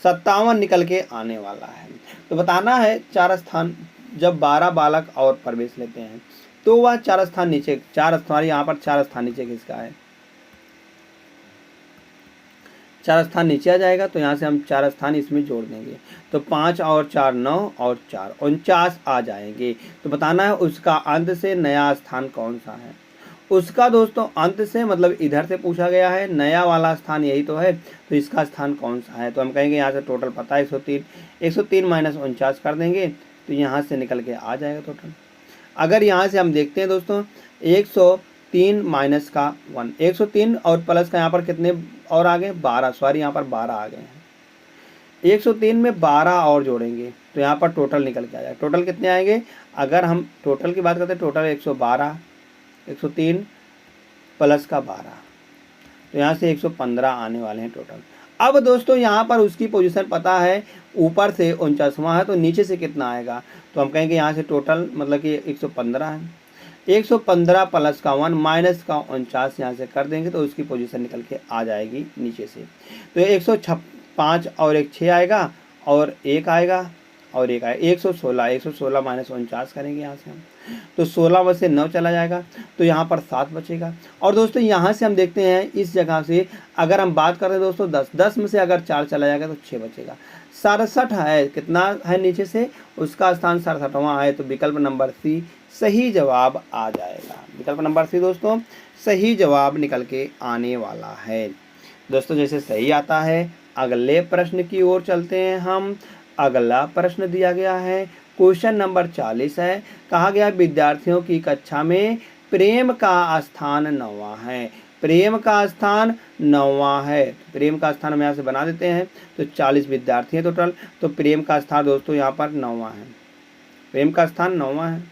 57 निकल के आने वाला है। तो बताना है 4 स्थान जब 12 बालक और प्रवेश लेते हैं तो वह 4 स्थान नीचे 4 स्थान यहाँ पर 4 स्थान नीचे किसका है, 4 स्थान नीचे आ जाएगा। तो यहाँ से हम 4 स्थान इसमें जोड़ देंगे तो 5 और 4 9 और 4 49 आ जाएंगे। तो बताना है उसका अंत से नया स्थान कौन सा है। उसका दोस्तों अंत से मतलब इधर से पूछा गया है, नया वाला स्थान यही तो है, तो इसका स्थान कौन सा है। तो हम कहेंगे यहाँ से टोटल पता है 103, 103 माइनस 49 कर देंगे तो यहाँ से निकल के आ जाएगा टोटल। अगर यहाँ से हम देखते हैं दोस्तों 103 माइनस का 1, 103 और प्लस का यहाँ पर कितने और आ गए 12, सॉरी यहाँ पर 12 आ गए हैं। 103 में 12 और जोड़ेंगे तो यहाँ पर टोटल निकल के आ जाएगा। टोटल कितने आएंगे, अगर हम टोटल की बात करते हैं टोटल 112, 103 प्लस का 12 तो यहाँ से 115 आने वाले हैं टोटल। अब दोस्तों यहाँ पर उसकी पोजीशन पता है, ऊपर से 49वां है तो नीचे से कितना आएगा। तो हम कहेंगे यहाँ से टोटल मतलब कि 115 है, 115 प्लस का 1 माइनस का 49 यहाँ से कर देंगे तो उसकी पोजीशन निकल के आ जाएगी नीचे से। तो 105 और एक 6 आएगा और एक आएगा और एक आएगा 116, 116 माइनस 49 करेंगे यहाँ से हम तो 16 में से 9 चला जाएगा तो यहाँ पर 7 बचेगा। और दोस्तों यहाँ से हम देखते हैं इस जगह से अगर हम बात करें दोस्तों 10 में से अगर 4 चला जाएगा तो 6 बचेगा। 67 है, कितना है नीचे से, उसका स्थान 67वां है। तो विकल्प नंबर सी सही जवाब आ जाएगा। विकल्प नंबर सी दोस्तों सही जवाब निकल के आने वाला है। दोस्तों जैसे सही आता है अगले प्रश्न की ओर चलते हैं हम। अगला प्रश्न दिया गया है क्वेश्चन नंबर 40 है। कहा गया विद्यार्थियों की कक्षा में प्रेम का स्थान 9वां है। प्रेम का स्थान 9वां है। प्रेम का स्थान हम यहाँ से बना देते हैं तो 40 विद्यार्थी हैं टोटल। तो प्रेम का स्थान दोस्तों यहाँ पर 9वां है। प्रेम का स्थान 9वां है।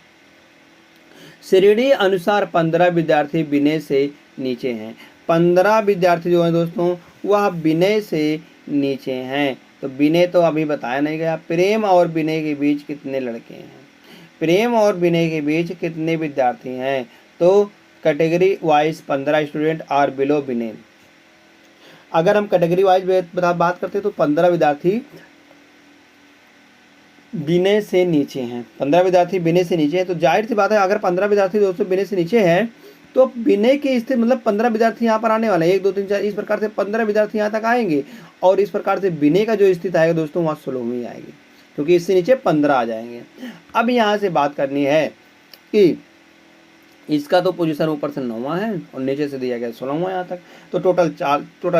श्रेणी अनुसार 15 विद्यार्थी विनय से नीचे हैं। 15 विद्यार्थी जो हैं दोस्तों वह विनय से नीचे हैं। तो विनय तो अभी बताया नहीं गया। प्रेम और विनय के बीच कितने लड़के हैं, प्रेम और विनय के बीच कितने विद्यार्थी हैं। तो category wise 15 student are below Vinay. अगर हम कैटेगरी वाइज बात करते हैं तो 15 विद्यार्थी विनय से नीचे हैं। 15 विद्यार्थी विनय से नीचे हैं तो जाहिर सी बात है अगर 15 विद्यार्थी दोस्तों विनय से नीचे हैं तो विनय की स्थिति मतलब 15 विद्यार्थी यहाँ पर आने वाले हैं, 1 2 3 4 इस प्रकार से 15 विद्यार्थी यहाँ तक आएंगे और इस प्रकार से विनय का जो स्थिति आएगा दोस्तों वहाँ 16वीं आएगी क्योंकि इससे नीचे 15 आ जाएंगे। अब यहाँ से बात करनी है कि इसका तो पोजीशन ऊपर से 9वां है और नीचे से दिया गया 16वां यहाँ तक। तो टोटल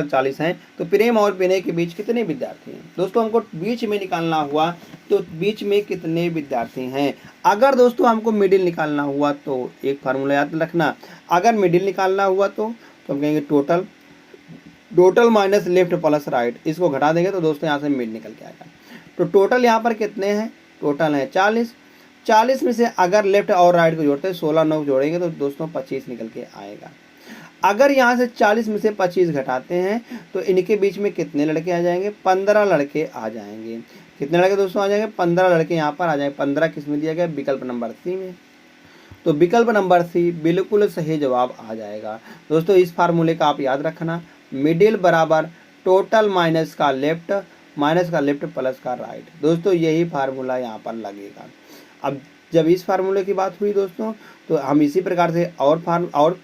40 हैं। तो प्रेम और विनय के बीच कितने विद्यार्थी हैं दोस्तों, हमको बीच में निकालना हुआ तो बीच में कितने विद्यार्थी हैं। अगर दोस्तों हमको मिडिल निकालना हुआ तो एक फार्मूला याद रखना, अगर मिडिल निकालना हुआ तो हम कहेंगे total minus left plus right, इसको घटा देंगे तो दोस्तों यहाँ से मिड निकल के आएगा। तो टोटल यहाँ पर कितने हैं, टोटल है 40। 40 में से अगर लेफ्ट और राइट को जोड़ते हैं 16 9 जोड़ेंगे तो दोस्तों 25 निकल के आएगा। अगर यहाँ से 40 में से 25 घटाते हैं तो इनके बीच में कितने लड़के आ जाएंगे, 15 लड़के आ जाएंगे। कितने लड़के दोस्तों आ जाएंगे, 15 लड़के यहाँ पर आ जाएंगे। 15 किस में दिया गया, विकल्प नंबर सी में। तो विकल्प नंबर सी बिल्कुल सही जवाब आ जाएगा। दोस्तों इस फार्मूले का आप याद रखना, मिडिल बराबर टोटल माइनस का लेफ्ट प्लस का राइट। दोस्तों यही फार्मूला यहाँ पर लगेगा। अब जब इस फार्मूले की बात हुई दोस्तों तो हम इसी प्रकार से और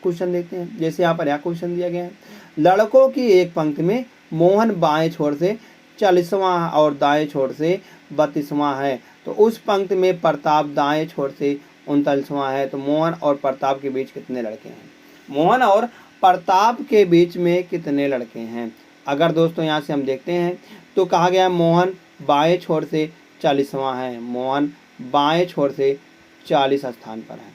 क्वेश्चन देखते हैं। जैसे यहाँ पर यह क्वेश्चन दिया गया है, लड़कों की एक पंक्ति में मोहन बाएं छोर से 40वां और दाएं छोर से 32वां है। तो उस पंक्ति में प्रताप दाएं छोर से 39वां है। तो मोहन और प्रताप के बीच कितने लड़के हैं, मोहन और प्रताप के बीच में कितने लड़के हैं। अगर दोस्तों यहाँ से हम देखते हैं तो कहा गया मोहन बाएं छोर से 40वां है, मोहन बाएं छोर से 40 स्थान पर है।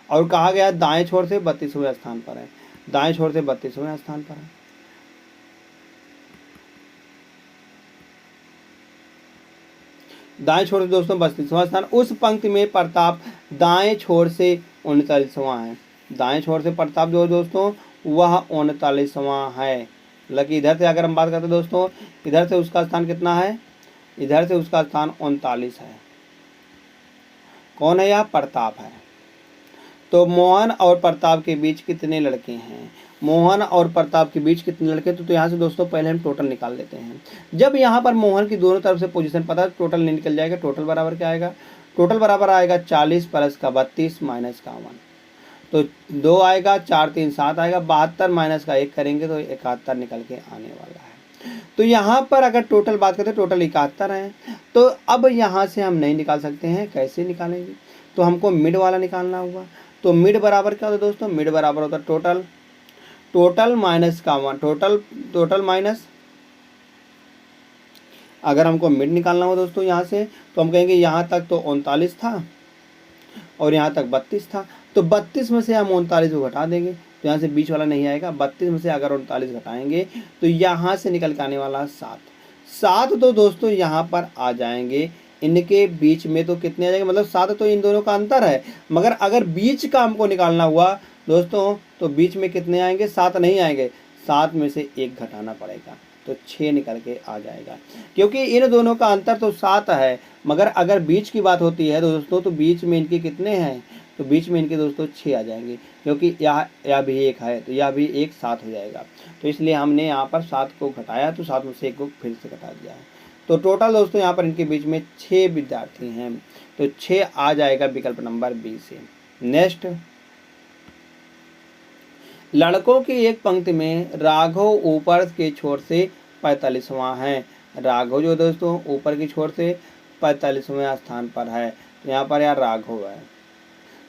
और कहा गया दाएं छोर से 32वें स्थान पर है, दाएं छोर से 32वें स्थान पर है। दाएं छोर से दोस्तों 32वां स्थान। उस पंक्ति में प्रताप दाएं छोर से 39वां है। दाएं छोर से प्रताप जो दोस्तों वह 39वां है। मतलब कि इधर से अगर हम बात करते हैं दोस्तों, इधर से उसका स्थान कितना है, इधर से उसका स्थान 39 है। कौन है? यह प्रताप है। तो मोहन और प्रताप के बीच कितने लड़के हैं? मोहन और प्रताप के बीच कितने लड़के? तो यहाँ से दोस्तों पहले हम टोटल निकाल लेते हैं। जब यहाँ पर मोहन की दोनों तरफ से पोजीशन पता है, टोटल नहीं निकल जाएगा। टोटल बराबर क्या आएगा? टोटल बराबर आएगा 40 प्लस का 32 माइनस का 1। तो 2 आएगा, 4 3 7 आएगा, 72 माइनस का 1 करेंगे तो 71 निकल के आने वाला है। तो यहाँ पर अगर टोटल बात करते हैं, टोटल 71 है। तो अब यहाँ से हम नहीं निकाल सकते हैं। कैसे निकालेंगे? तो हमको मिड वाला निकालना होगा। तो मिड बराबर क्या होता है दोस्तों? मिड बराबर होता है टोटल माइनस का 1। टोटल माइनस, अगर हमको मिड निकालना हो दोस्तों यहाँ से, तो हम कहेंगे यहाँ तक तो 39 था और यहाँ तक 32 था। तो 32 में से हम 39 को घटा देंगे, तो यहाँ से बीच वाला नहीं आएगा। 32 में से अगर 39 घटाएंगे तो यहाँ से निकल के आने वाला 7। तो दोस्तों यहाँ पर आ जाएंगे। इनके बीच में तो कितने आ जाएंगे? मतलब 7 तो इन दोनों का अंतर है, मगर अगर बीच का हमको निकालना हुआ दोस्तों तो बीच में कितने आएंगे? 7 नहीं आएंगे। 7 में से 1 घटाना पड़ेगा, तो 6 निकल के आ जाएगा। क्योंकि इन दोनों का अंतर तो 7 है, मगर अगर बीच की बात होती है दोस्तों तो बीच में इनके कितने हैं? तो बीच में इनके दोस्तों 6 आ जाएंगे, क्योंकि यह भी 1 है तो यह भी 1 7 हो जाएगा। तो इसलिए हमने यहाँ पर 7 को घटाया, तो 7 में से 1 को फिर से घटा दिया है। तो टोटल दोस्तों यहाँ पर इनके बीच में 6 विद्यार्थी हैं, तो 6 आ जाएगा विकल्प नंबर बी से। नेक्स्ट, लड़कों की एक पंक्ति में राघव ऊपर के छोर से 45वां है। राघव जो दोस्तों ऊपर की छोर से 45वें स्थान पर है, यहाँ पर यार राघव है।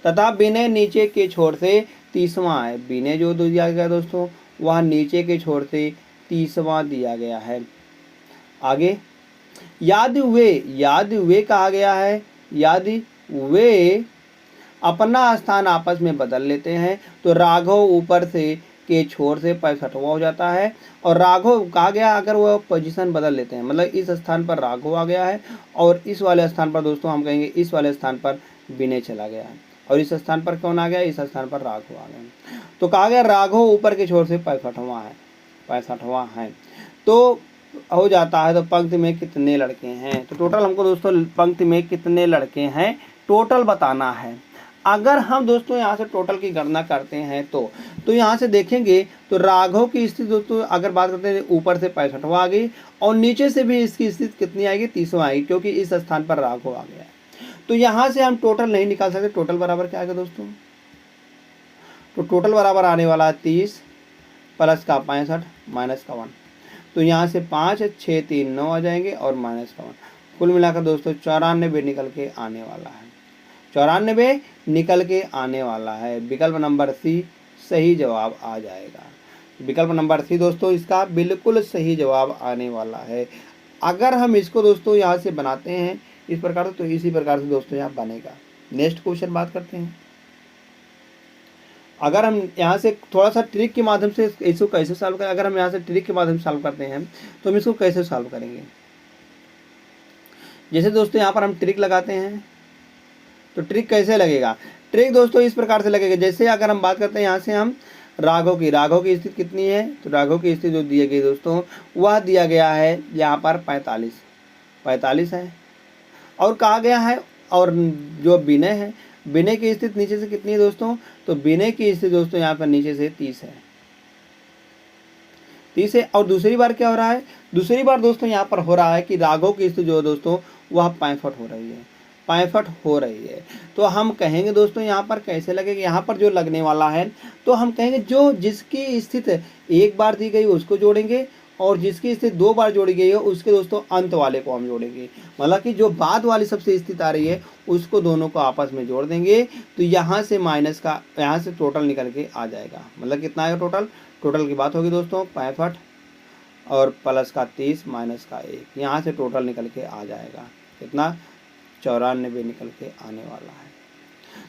तथा विनय नीचे के छोर से 30वां है। विनय जो दिया गया दोस्तों वह नीचे के छोर से 30वां दिया गया है। आगे, यदि वे कहा गया है, यदि वे अपना स्थान आपस में बदल लेते हैं तो राघव ऊपर से के छोर से 65वां हो जाता है। और राघव कहा गया अगर वो पोजीशन बदल लेते हैं, मतलब इस स्थान पर राघव आ गया है और इस वाले स्थान पर दोस्तों हम कहेंगे इस वाले स्थान पर विनय चला गया है, और इस स्थान पर कौन आ गया? इस स्थान पर राघव आ गया। तो कहा गया राघव ऊपर के छोर से 65वां है। तो हो जाता है। तो पंक्ति में कितने लड़के हैं? तो टोटल हमको दोस्तों पंक्ति में कितने लड़के हैं टोटल बताना है। अगर हम दोस्तों यहाँ से टोटल की गणना करते हैं तो यहाँ से देखेंगे तो राघव की स्थिति दोस्तों अगर बात करते हैं ऊपर से 65वां आ गई, और नीचे से भी इसकी स्थिति कितनी आएगी? 30वां आएगी, क्योंकि इस स्थान पर राघव आ गया है। तो यहाँ से हम टोटल नहीं निकाल सकते। टोटल बराबर क्या आएगा दोस्तों? तो टोटल बराबर आने वाला है 30 प्लस का 65 माइनस का 1। तो यहाँ से 5 6 3 9 आ जाएंगे और माइनस का 1। कुल मिलाकर दोस्तों 94 निकल के आने वाला है। 94 निकल के आने वाला है। विकल्प नंबर सी सही जवाब आ जाएगा। विकल्प नंबर सी दोस्तों इसका बिल्कुल सही जवाब आने वाला है। अगर हम इसको दोस्तों यहाँ से बनाते हैं इस प्रकार से, तो इसी प्रकार से दोस्तों यहाँ बनेगा। नेक्स्ट क्वेश्चन बात करते हैं। अगर हम यहाँ से थोड़ा सा ट्रिक के माध्यम से इसको कैसे सॉल्व करें, अगर हम यहाँ से ट्रिक के माध्यम से सॉल्व करते हैं तो हम इसको कैसे सॉल्व करेंगे? जैसे दोस्तों यहाँ पर हम ट्रिक लगाते हैं, तो ट्रिक कैसे लगेगा? ट्रिक दोस्तों इस प्रकार से लगेगा। जैसे अगर हम बात करते हैं यहाँ से हम राघव की स्थिति कितनी है, तो राघव की स्थिति जो दी गई दोस्तों वह दिया गया है यहाँ पर 45 है, और कहा गया है। और जो विनय है, विनय की स्थिति नीचे से कितनी है दोस्तों? तो विनय की स्थिति दोस्तों यहाँ पर नीचे से 30 है। और दूसरी बार क्या हो रहा है? दूसरी बार दोस्तों यहाँ पर हो रहा है कि राघव की स्थिति जो है दोस्तों वह 65 हो रही है। तो हम कहेंगे दोस्तों यहाँ पर कैसे लगेगा? यहाँ पर जो लगने वाला है तो हम कहेंगे जो जिसकी स्थिति एक बार दी गई उसको जोड़ेंगे, और जिसकी स्थिति 2 बार जोड़ी गई है उसके दोस्तों अंत वाले को हम जोड़ेंगे। मतलब कि जो बाद वाली सबसे स्थिति आ रही है उसको दोनों को आपस में जोड़ देंगे, तो यहाँ से माइनस का यहाँ से टोटल निकल के आ जाएगा। मतलब कितना आएगा टोटल की बात होगी दोस्तों 65 और प्लस का 30 माइनस का 1, यहाँ से टोटल निकल के आ जाएगा कितना? 94 निकल के आने वाला है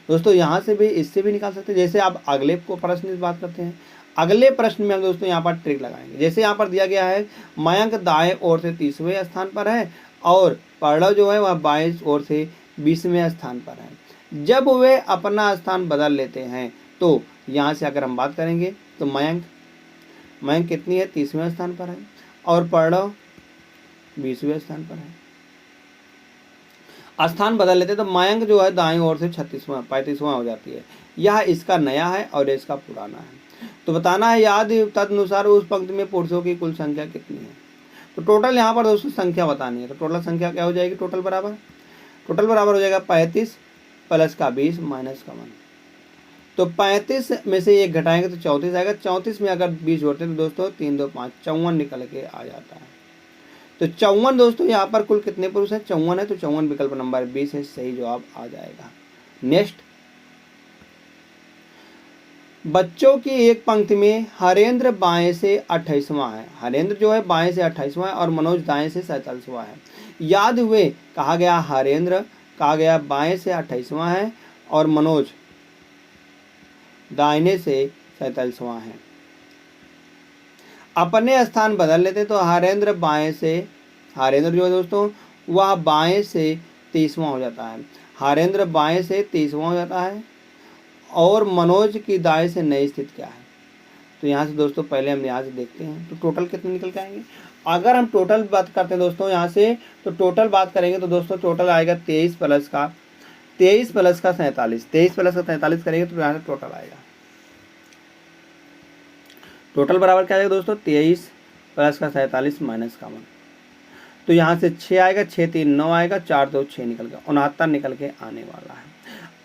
दोस्तों। यहाँ से भी इससे भी निकाल सकते हैं। जैसे आप अगले को प्रश्न की बात करते हैं, अगले प्रश्न में हम दोस्तों यहाँ पर ट्रिक लगाएंगे। जैसे यहाँ पर दिया गया है मयंक दाएं ओर से 30वें स्थान पर है और पढ़व जो है वह बाएं ओर से 20वें स्थान पर है। जब वे अपना स्थान बदल लेते हैं तो यहाँ से अगर हम बात करेंगे तो मयंक कितनी है, 30वें स्थान पर है, और पढ़ो 20वें स्थान पर है। स्थान बदल लेते तो मयंक जो है दाईं ओर से 35वां हो जाती है। यह इसका नया है और इसका पुराना है। तो बताना है याद तदनुसार उस पंक्ति में पुरुषों की कुल संख्या कितनी है। तो टोटल यहाँ पर दोस्तों संख्या बतानी है। तो टोटल संख्या क्या हो जाएगी, टोटल बराबर हो जाएगा 35 प्लस का 20 माइनस का 1। तो 35 में से 1 घटाएंगे तो 34 आएगा। 34 में अगर 20 जोड़ते हैं तो दोस्तों 3 2 5 54 निकल के आ जाता है। तो 54 दोस्तों यहाँ पर कुल कितने पुरुष हैं, 54 है। तो 54 विकल्प नंबर 20 है, सही जवाब आ जाएगा। नेक्स्ट, बच्चों की एक पंक्ति में हरेंद्र बाएं से 28वां है। हरेंद्र जो है बाएं से 28वां है और मनोज दाएं से 47वां है। याद हुए कहा गया हरेंद्र कहा गया बाएं से 28वां है और मनोज दाहिने से 47वां है। अपने स्थान बदल लेते तो हरेंद्र जो है दोस्तों वह बाएं से 30वां हो जाता है। हरेंद्र बाएं से 30वां हो जाता है और मनोज की दाएं से नई स्थिति क्या है। तो यहाँ से दोस्तों पहले हम यहाँ से देखते हैं तो टोटल कितने निकल के आएंगे। अगर हम टोटल बात करते हैं दोस्तों यहाँ से, तो टोटल बात करेंगे तो दोस्तों टोटल आएगा 23 प्लस का 47। 23 प्लस का 47 करेंगे तो यहाँ से टोटल आएगा। टोटल बराबर क्या आएगा दोस्तों, 23 प्लस का 47 माइनस का 1। तो यहाँ से 6 आएगा, 6 3 9 आएगा, 4 2 6 निकल के 69 निकल के आने वाला है।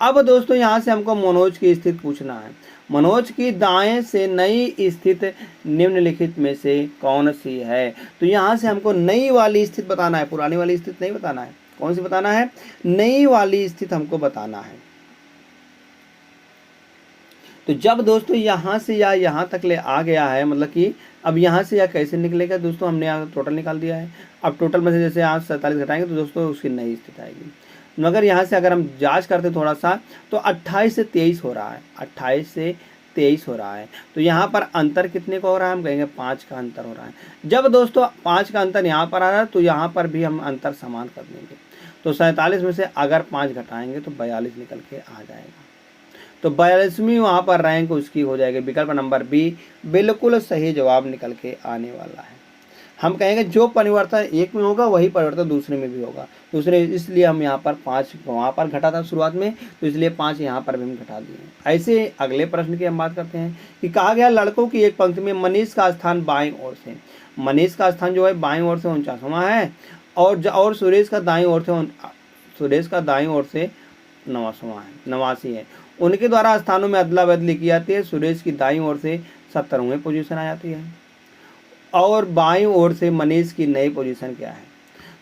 अब दोस्तों यहाँ से हमको मनोज की स्थिति पूछना है। मनोज की दाएं से नई स्थिति निम्नलिखित में से कौन सी है। तो यहाँ से हमको नई वाली स्थिति बताना है, पुरानी वाली स्थिति नहीं बताना है। कौन सी बताना है, नई वाली स्थिति हमको बताना है। तो जब दोस्तों यहाँ से या यहाँ तक ले आ गया है, मतलब कि अब यहाँ से या कैसे निकलेगा दोस्तों, हमने यहाँ टोटल निकाल दिया है। अब टोटल में से जैसे यहाँ 47 घटाएंगे तो दोस्तों उसकी नई स्थिति आएगी। मगर यहाँ से अगर हम जांच करते थोड़ा सा तो 28 से 23 हो रहा है, 28 से 23 हो रहा है। तो यहाँ पर अंतर कितने का हो रहा है, हम कहेंगे 5 का अंतर हो रहा है। जब दोस्तों 5 का अंतर यहाँ पर आ रहा है तो यहाँ पर भी हम अंतर समान कर देंगे। तो 47 में से अगर 5 घटाएंगे तो 42 निकल के आ जाएगा। तो 42वीं वहाँ पर रैंक उसकी हो जाएगी। विकल्प नंबर बी बिल्कुल सही जवाब निकल के आने वाला है। हम कहेंगे जो परिवर्तन एक में होगा वही परिवर्तन दूसरे में भी होगा। दूसरे इसलिए हम यहाँ पर 5 वहाँ पर घटा था शुरुआत में, तो इसलिए 5 यहाँ पर भी हम घटा दिए। ऐसे अगले प्रश्न की हम बात करते हैं कि कहा गया लड़कों की एक पंक्ति में मनीष का स्थान बाईं ओर से, मनीष का स्थान जो है बाईं ओर से 49वां है और सुरेश का दाईं ओर से 89 है। उनके द्वारा स्थानों में अदला बदली की जाती है। सुरेश की दाईं ओर से 70वें पोजीशन आ जाती है और बाईं ओर से मनीष की नई पोजीशन क्या है।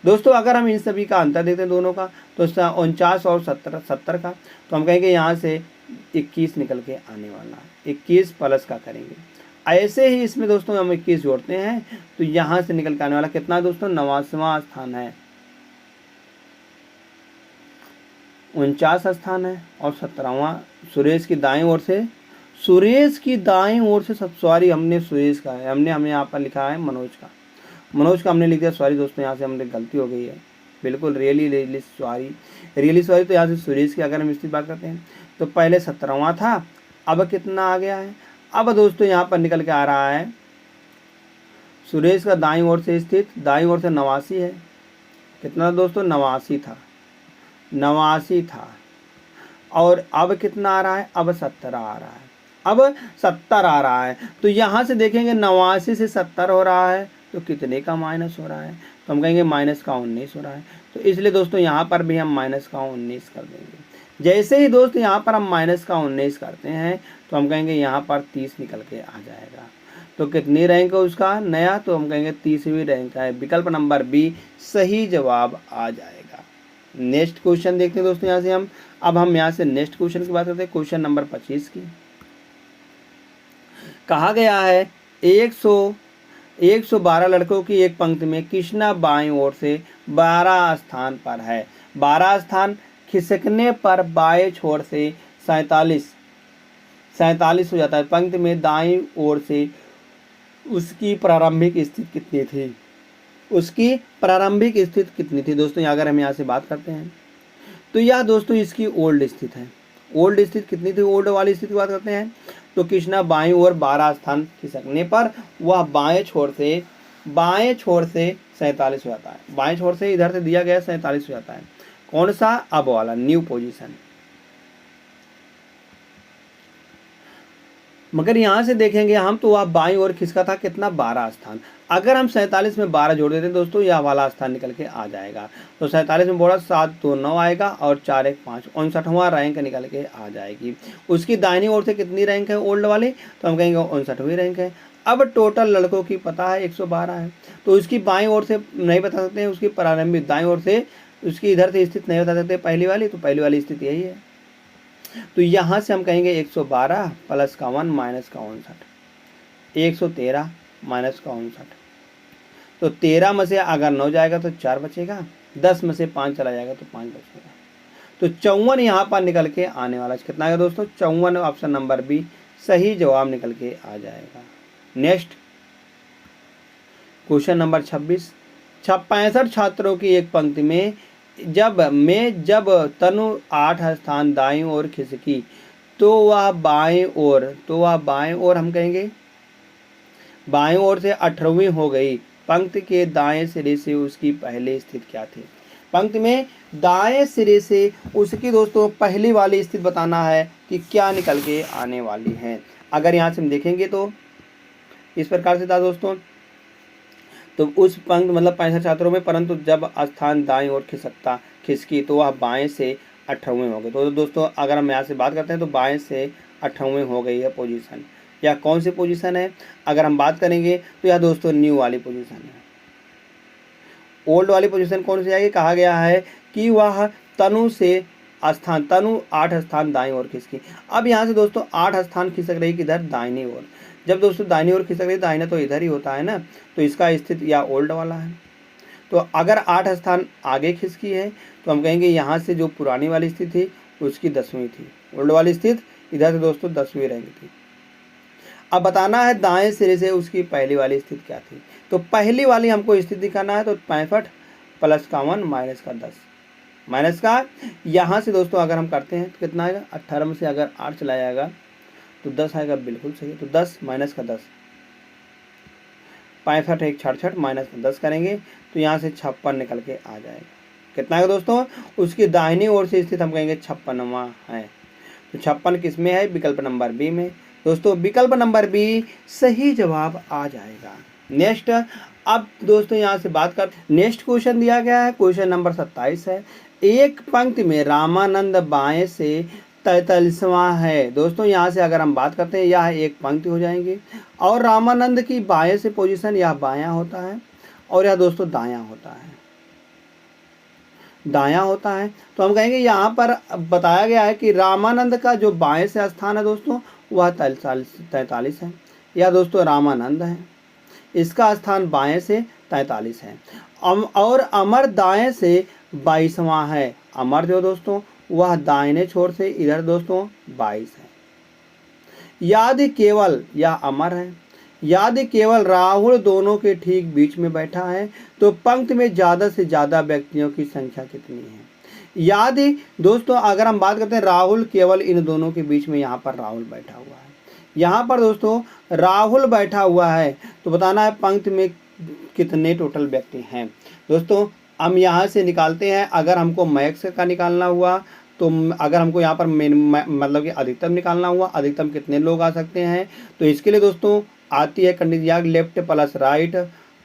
दोस्तों अगर हम इन सभी का अंतर देखते हैं दोनों का, तो 49 और 70 का, तो हम कहेंगे यहाँ से 21 निकल के आने वाला है। 21 प्लस का करेंगे। ऐसे ही इसमें दोस्तों हम 21 जोड़ते हैं तो यहाँ से निकल के आने वाला कितना दोस्तों, 89वां स्थान है, 49 स्थान है और 17वां सुरेश की दाईं ओर से सॉरी हमने सुरेश का है, हमने यहाँ पर लिखा है मनोज का हमने लिख दिया। सॉरी दोस्तों, यहाँ से हमने गलती हो गई है, बिल्कुल रियली सॉरी। तो यहाँ से सुरेश की अगर हम इसकी बात करते हैं तो पहले 17वां था, अब कितना आ गया है। अब दोस्तों यहाँ पर निकल के आ रहा है सुरेश का दाईं ओर से 89 है। कितना दोस्तों, 89 था और अब कितना आ रहा है, अब 70 आ रहा है। तो यहाँ से देखेंगे 89 से 70 हो रहा है तो कितने का माइनस हो रहा है, तो हम कहेंगे माइनस का 19 हो रहा है। तो इसलिए दोस्तों यहाँ पर भी हम माइनस का 19 कर देंगे। जैसे ही दोस्तों यहाँ पर हम माइनस का 19 करते हैं तो हम कहेंगे यहाँ पर 30 निकल के आ जाएगा। तो कितनी रैंक है उसका नया, तो हम कहेंगे 30वीं रैंक है। विकल्प नंबर बी सही जवाब आ जाएगा। नेक्स्ट क्वेश्चन देखते हैं दोस्तों। यहाँ से हम यहाँ से नेक्स्ट क्वेश्चन की बात करते हैं, क्वेश्चन नंबर 25 की। कहा गया है 112 लड़कों की एक पंक्ति में कृष्णा बाईं ओर से 12 स्थान पर है। 12 स्थान खिसकने पर बाएं छोर से 47 हो जाता है। पंक्ति में दाईं ओर से उसकी प्रारंभिक स्थिति कितनी थी दोस्तों। अगर हम यहाँ से बात करते हैं तो यह दोस्तों इसकी ओल्ड स्थिति है। ओल्ड स्थिति कितनी थी, ओल्ड वाली स्थिति की बात करते हैं तो कृष्णा बाईं ओर 12 स्थान खिसकने पर वह बाएं छोर से 47 हो जाता है। बाएं छोर से इधर से दिया गया 47 हो जाता है। कौन सा, अब वाला न्यू पोजीशन। मगर यहाँ से देखेंगे हम तो वह बाईं ओर खिसका था कितना, 12 स्थान। अगर हम 47 में 12 जोड़ देते हैं दोस्तों, यह वाला स्थान निकल के आ जाएगा। तो 47 में बोला 7 2 9 आएगा और 4 1 5, 59वां रैंक निकल के आ जाएगी। उसकी दाहिनी ओर से कितनी रैंक है ओल्ड वाली, तो हम कहेंगे 59वीं रैंक है। अब टोटल लड़कों की पता है 112 है, तो उसकी बाईं ओर से नहीं बता सकते हैं, उसकी प्रारंभिक दाईं ओर से उसकी इधर से स्थिति नहीं बता सकते पहली वाली, तो पहली वाली स्थिति यही है। तो यहाँ से हम कहेंगे 112 प्लस का 1 माइनस का 59, 113 माइनस का 59। तो 13 में से अगर 9 जाएगा तो 4 बचेगा, 10 में से 5 चला जाएगा तो 5 बचेगा। तो 54 यहाँ पर निकल के आने वाला है। कितना है दोस्तों, 54, ऑप्शन नंबर बी सही जवाब निकल के आ जाएगा। Next question number 26। 65 छात्रों की एक पंक्ति में जब तनु 8 स्थान दाईं ओर खिसकी तो वह बाएं ओर हम कहेंगे बाएं ओर से 18वीं हो गई। पंक्ति के दाएं सिरे से उसकी पहली स्थिति क्या थी। पंक्ति में दाएं सिरे से उसकी दोस्तों पहली वाली स्थिति बताना है कि क्या निकल के आने वाली है। अगर यहाँ से हम देखेंगे तो इस प्रकार से था दोस्तों, तो उस पंक्ति मतलब 65 छात्रों में परंतु जब स्थान दाईं ओर खिसकी तो वह बाएं से 18वें हो गए। तो दोस्तों अगर हम यहाँ से बात करते हैं तो बाएं से 18वें हो गई है पोजीशन। या कौन सी पोजीशन है, अगर हम बात करेंगे तो यह दोस्तों न्यू वाली पोजीशन है। ओल्ड वाली पोजीशन कौन सी आएगी, कहा गया है कि वह तनु 8 स्थान दाईं ओर खिसकी। अब यहाँ से दोस्तों 8 स्थान खिसक रही किधर, दाहिनी ओर। जब दोस्तों दाहिनी ओर खिसक रही, दाहिना तो इधर ही होता है ना, तो इसका स्थिति या ओल्ड वाला है। तो अगर 8 स्थान आगे खिसकी है तो हम कहेंगे यहाँ से जो पुरानी वाली स्थिति थी उसकी 10वीं थी। ओल्ड वाली स्थिति इधर से दोस्तों 10वीं रैंक थी। अब बताना है दाएं सिरे से उसकी पहली वाली स्थिति क्या थी। तो पहली वाली हमको स्थिति दिखाना है, तो 65 प्लस का 1 माइनस का 10 माइनस का यहाँ से दोस्तों अगर हम करते हैं तो कितना आएगा, 18 में से अगर 8 चला जाएगा तो 10 आएगा, बिल्कुल सही है। तो 10 माइनस का 10, 65 एक 66 माइनस का 10 करेंगे तो यहाँ से 56 निकल के आ जाएगा। कितना है दोस्तों, उसकी दाहिनी ओर से स्थित हम कहेंगे 56वां है। तो 56 किस में है, विकल्प नंबर बी में। दोस्तों विकल्प नंबर बी सही जवाब आ जाएगा। नेक्स्ट अब दोस्तों यहाँ से बात कर, नेक्स्ट क्वेश्चन दिया गया है, क्वेश्चन नंबर 27 है। एक पंक्ति में रामानंद बाएं से 43वां है। दोस्तों यहाँ से अगर हम बात करते हैं, यह एक पंक्ति हो जाएंगी और रामानंद की बाएं से पोजीशन यह बायां होता है और यह दोस्तों दायां होता है, दायां होता है। तो हम कहेंगे यहाँ पर बताया गया है कि रामानंद का जो बाएं से स्थान है दोस्तों वह 43 है। यह दोस्तों रामानंद है, इसका स्थान बाएं से 43 है। और अमर दाएं से 22वां है। अमर जो दोस्तों वह दाहिने छोर से इधर दोस्तों 22 है। याद केवल यह अमर है, याद केवल राहुल दोनों के ठीक बीच में बैठा है। तो पंक्ति में ज़्यादा से ज़्यादा व्यक्तियों की संख्या कितनी है। याद दोस्तों अगर हम बात करते हैं राहुल केवल इन दोनों के बीच में, यहाँ पर राहुल बैठा हुआ है, यहाँ पर दोस्तों राहुल बैठा हुआ है। तो बताना है पंक्ति में कितने टोटल व्यक्ति हैं। दोस्तों हम यहाँ से निकालते हैं, अगर हमको मैक्स का निकालना हुआ तो अगर हमको यहाँ पर मतलब कि अधिकतम निकालना हुआ, अधिकतम कितने लोग आ सकते हैं, तो इसके लिए दोस्तों आती है कंडीशन लेफ्ट प्लस राइट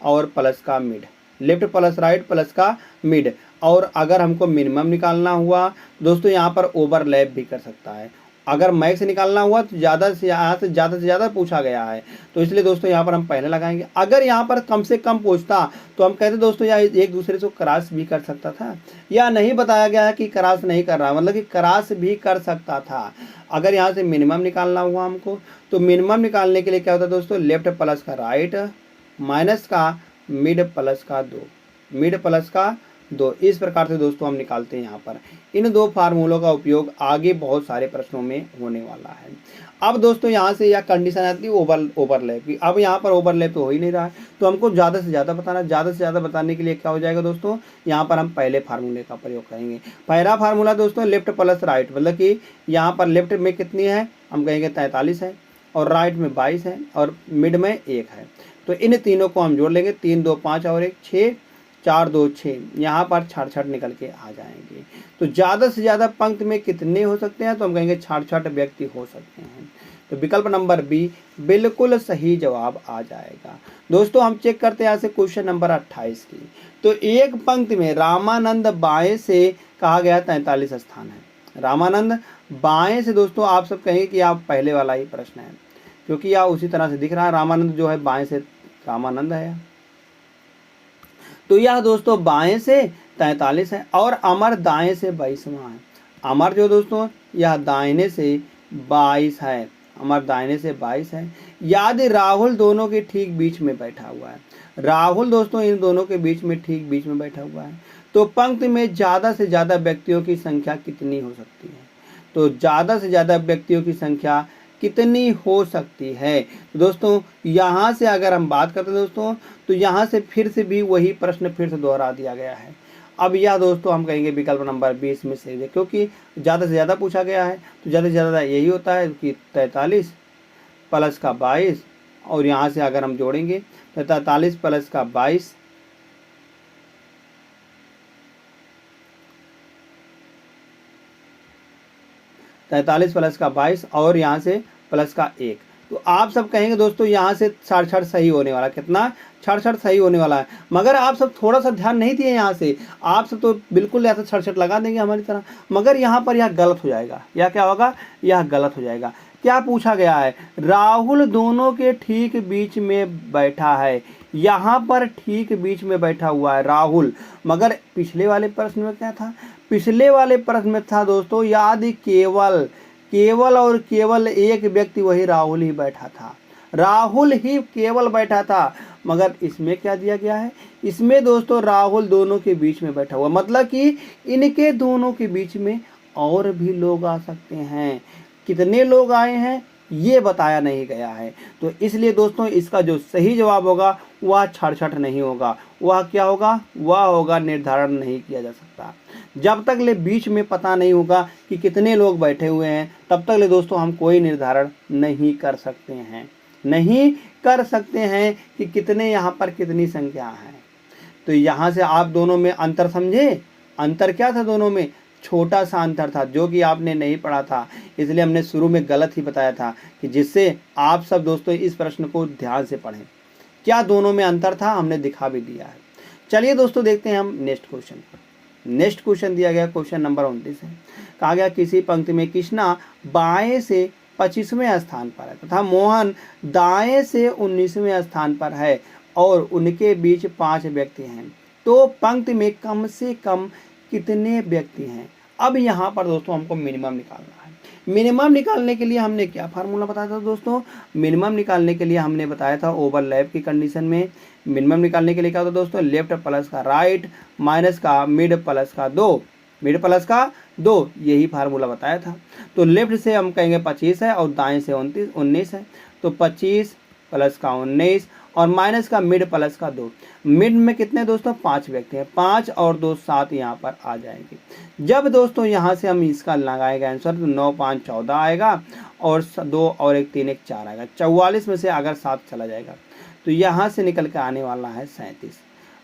और प्लस का mid, left plus right plus का मिड। और अगर हमको मिनिमम निकालना हुआ दोस्तों यहाँ पर ओवरलैप भी कर सकता है। अगर मैक्स निकालना हुआ तो ज़्यादा से ज़्यादा पूछा गया है, तो इसलिए दोस्तों यहाँ पर हम पहले लगाएंगे। अगर यहाँ पर कम से कम पूछता तो हम कहते दोस्तों या एक दूसरे से क्रॉस भी कर सकता था, या नहीं बताया गया है कि क्रॉस नहीं कर रहा, मतलब कि क्रॉस भी कर सकता था। अगर यहाँ से मिनिमम निकालना हुआ हमको, तो मिनिमम निकालने के लिए क्या होता है दोस्तों, लेफ्ट प्लस का राइट माइनस का मिड प्लस का 2, मिड प्लस का 2। इस प्रकार से दोस्तों हम निकालते हैं यहाँ पर। इन दो फार्मूलों का उपयोग आगे बहुत सारे प्रश्नों में होने वाला है। अब दोस्तों यहाँ से यह कंडीशन आती है ओवरलैप की। अब यहाँ पर ओवरलैप तो हो ही नहीं रहा है, तो हमको ज़्यादा से ज़्यादा बताना। ज़्यादा से ज़्यादा बताने के लिए क्या हो जाएगा दोस्तों, यहाँ पर हम पहले फार्मूले का प्रयोग करेंगे। पहला फार्मूला दोस्तों लेफ्ट प्लस राइट, मतलब कि यहाँ पर लेफ्ट में कितनी है, हम कहेंगे 43 है, और राइट में 22 है, और मिड में 1 है। तो इन तीनों को हम जोड़ लेंगे, 3 2 5 और 1 6, 4 2 6, यहाँ पर छाट छाट निकल के आ जाएंगे। तो ज़्यादा से ज़्यादा पंक्ति में कितने हो सकते हैं, तो हम कहेंगे 66 व्यक्ति हो सकते हैं। तो विकल्प नंबर बी बिल्कुल सही जवाब आ जाएगा। दोस्तों हम चेक करते हैं यहाँ से क्वेश्चन नंबर 28 की। तो एक पंक्ति में रामानंद बाएं से कहा गया 43 स्थान है। रामानंद बाएं से दोस्तों आप सब कहेंगे कि आप पहले वाला ही प्रश्न है, क्योंकि यह उसी तरह से दिख रहा है। रामानंद जो है बाएं से रामानंद है, तो यह दोस्तों बाएं से 43 है, और अमर दाएं से 22वां है। अमर जो दोस्तों यह दाहिने से 22 है, अमर दाहिने से 22 है। याद राहुल दोनों के ठीक बीच में बैठा हुआ है। राहुल दोस्तों इन दोनों के बीच में ठीक बीच में बैठा हुआ है। तो पंक्ति में ज़्यादा से ज़्यादा व्यक्तियों की संख्या कितनी हो सकती है, तो ज़्यादा से ज़्यादा व्यक्तियों की संख्या कितनी हो सकती है। तो दोस्तों यहाँ से अगर हम बात करते हैं दोस्तों, तो यहाँ से फिर से भी वही प्रश्न फिर से दोहरा दिया गया है। अब यह दोस्तों हम कहेंगे विकल्प नंबर 20 में सही है, क्योंकि ज़्यादा से ज़्यादा पूछा गया है। तो ज़्यादा से ज़्यादा यही होता है कि 43 प्लस का 22, और यहाँ से अगर हम जोड़ेंगे तो 43 प्लस का 22, प्लस का 22, और यहाँ से प्लस का 1। तो आप सब कहेंगे दोस्तों यहाँ से 66 सही होने वाला, कितना 66 सही होने वाला है। मगर आप सब थोड़ा सा ध्यान नहीं दिए यहाँ से, आप सब तो बिल्कुल ऐसा 66 लगा देंगे हमारी तरह, मगर यहाँ पर यह गलत हो जाएगा। यह क्या होगा, यह गलत हो जाएगा। क्या पूछा गया है, राहुल दोनों के ठीक बीच में बैठा है। यहाँ पर ठीक बीच में बैठा हुआ है राहुल, मगर पिछले वाले प्रश्न में क्या था, पिछले वाले प्रश्न में था दोस्तों याद केवल केवल और केवल एक व्यक्ति, वही राहुल ही बैठा था। राहुल ही केवल बैठा था, मगर इसमें क्या दिया गया है, इसमें दोस्तों राहुल दोनों के बीच में बैठा हुआ, मतलब कि इनके दोनों के बीच में और भी लोग आ सकते हैं। कितने लोग आए हैं ये बताया नहीं गया है। तो इसलिए दोस्तों इसका जो सही जवाब होगा वह 66 नहीं होगा, वह क्या होगा, वह होगा निर्धारण नहीं किया जा सकता। जब तक ले बीच में पता नहीं होगा कि कितने लोग बैठे हुए हैं, तब तक ले दोस्तों हम कोई निर्धारण नहीं कर सकते हैं, नहीं कर सकते हैं कि कितने यहाँ पर कितनी संख्या है। तो यहाँ से आप दोनों में अंतर समझे। अंतर क्या था, दोनों में छोटा सा अंतर था जो कि आपने नहीं पढ़ा था, इसलिए हमने शुरू में गलत ही बताया था, कि जिससे आप सब दोस्तों इस प्रश्न को ध्यान से पढ़ें। क्या दोनों में अंतर था हमने दिखा भी दिया है। चलिए दोस्तों देखते हैं हम नेक्स्ट क्वेश्चन। नेक्स्ट क्वेश्चन दिया गया क्वेश्चन नंबर 29 है। कहा गया किसी पंक्ति में कृष्णा बाएं से 25वें स्थान पर है तथा मोहन दाएं से 19वें स्थान पर है, और उनके बीच 5 व्यक्ति हैं, तो पंक्ति में कम से कम कितने व्यक्ति हैं। अब यहाँ पर दोस्तों हमको मिनिमम निकालना है। मिनिमम निकालने के लिए हमने क्या फार्मूला बताया था दोस्तों, मिनिमम निकालने के लिए हमने बताया था ओवरलैप की कंडीशन में। मिनिमम निकालने के लिए क्या होता है दोस्तों, लेफ्ट प्लस का राइट माइनस का मिड प्लस का 2, मिड प्लस का 2, यही फार्मूला बताया था। तो लेफ्ट से हम कहेंगे 25 है और दाएं से 19 है, तो 25 प्लस का 19 और माइनस का मिड प्लस का 2। मिड में कितने दोस्तों, 5 व्यक्ति हैं, 5 और 2 7 यहाँ पर आ जाएंगे। जब दोस्तों यहाँ से हम इसका लगाएगा आंसर, तो 9 5 14 आएगा, और 2 और 1 3 1 4 आएगा। 44 में से अगर 7 चला जाएगा तो यहाँ से निकल के आने वाला है 37।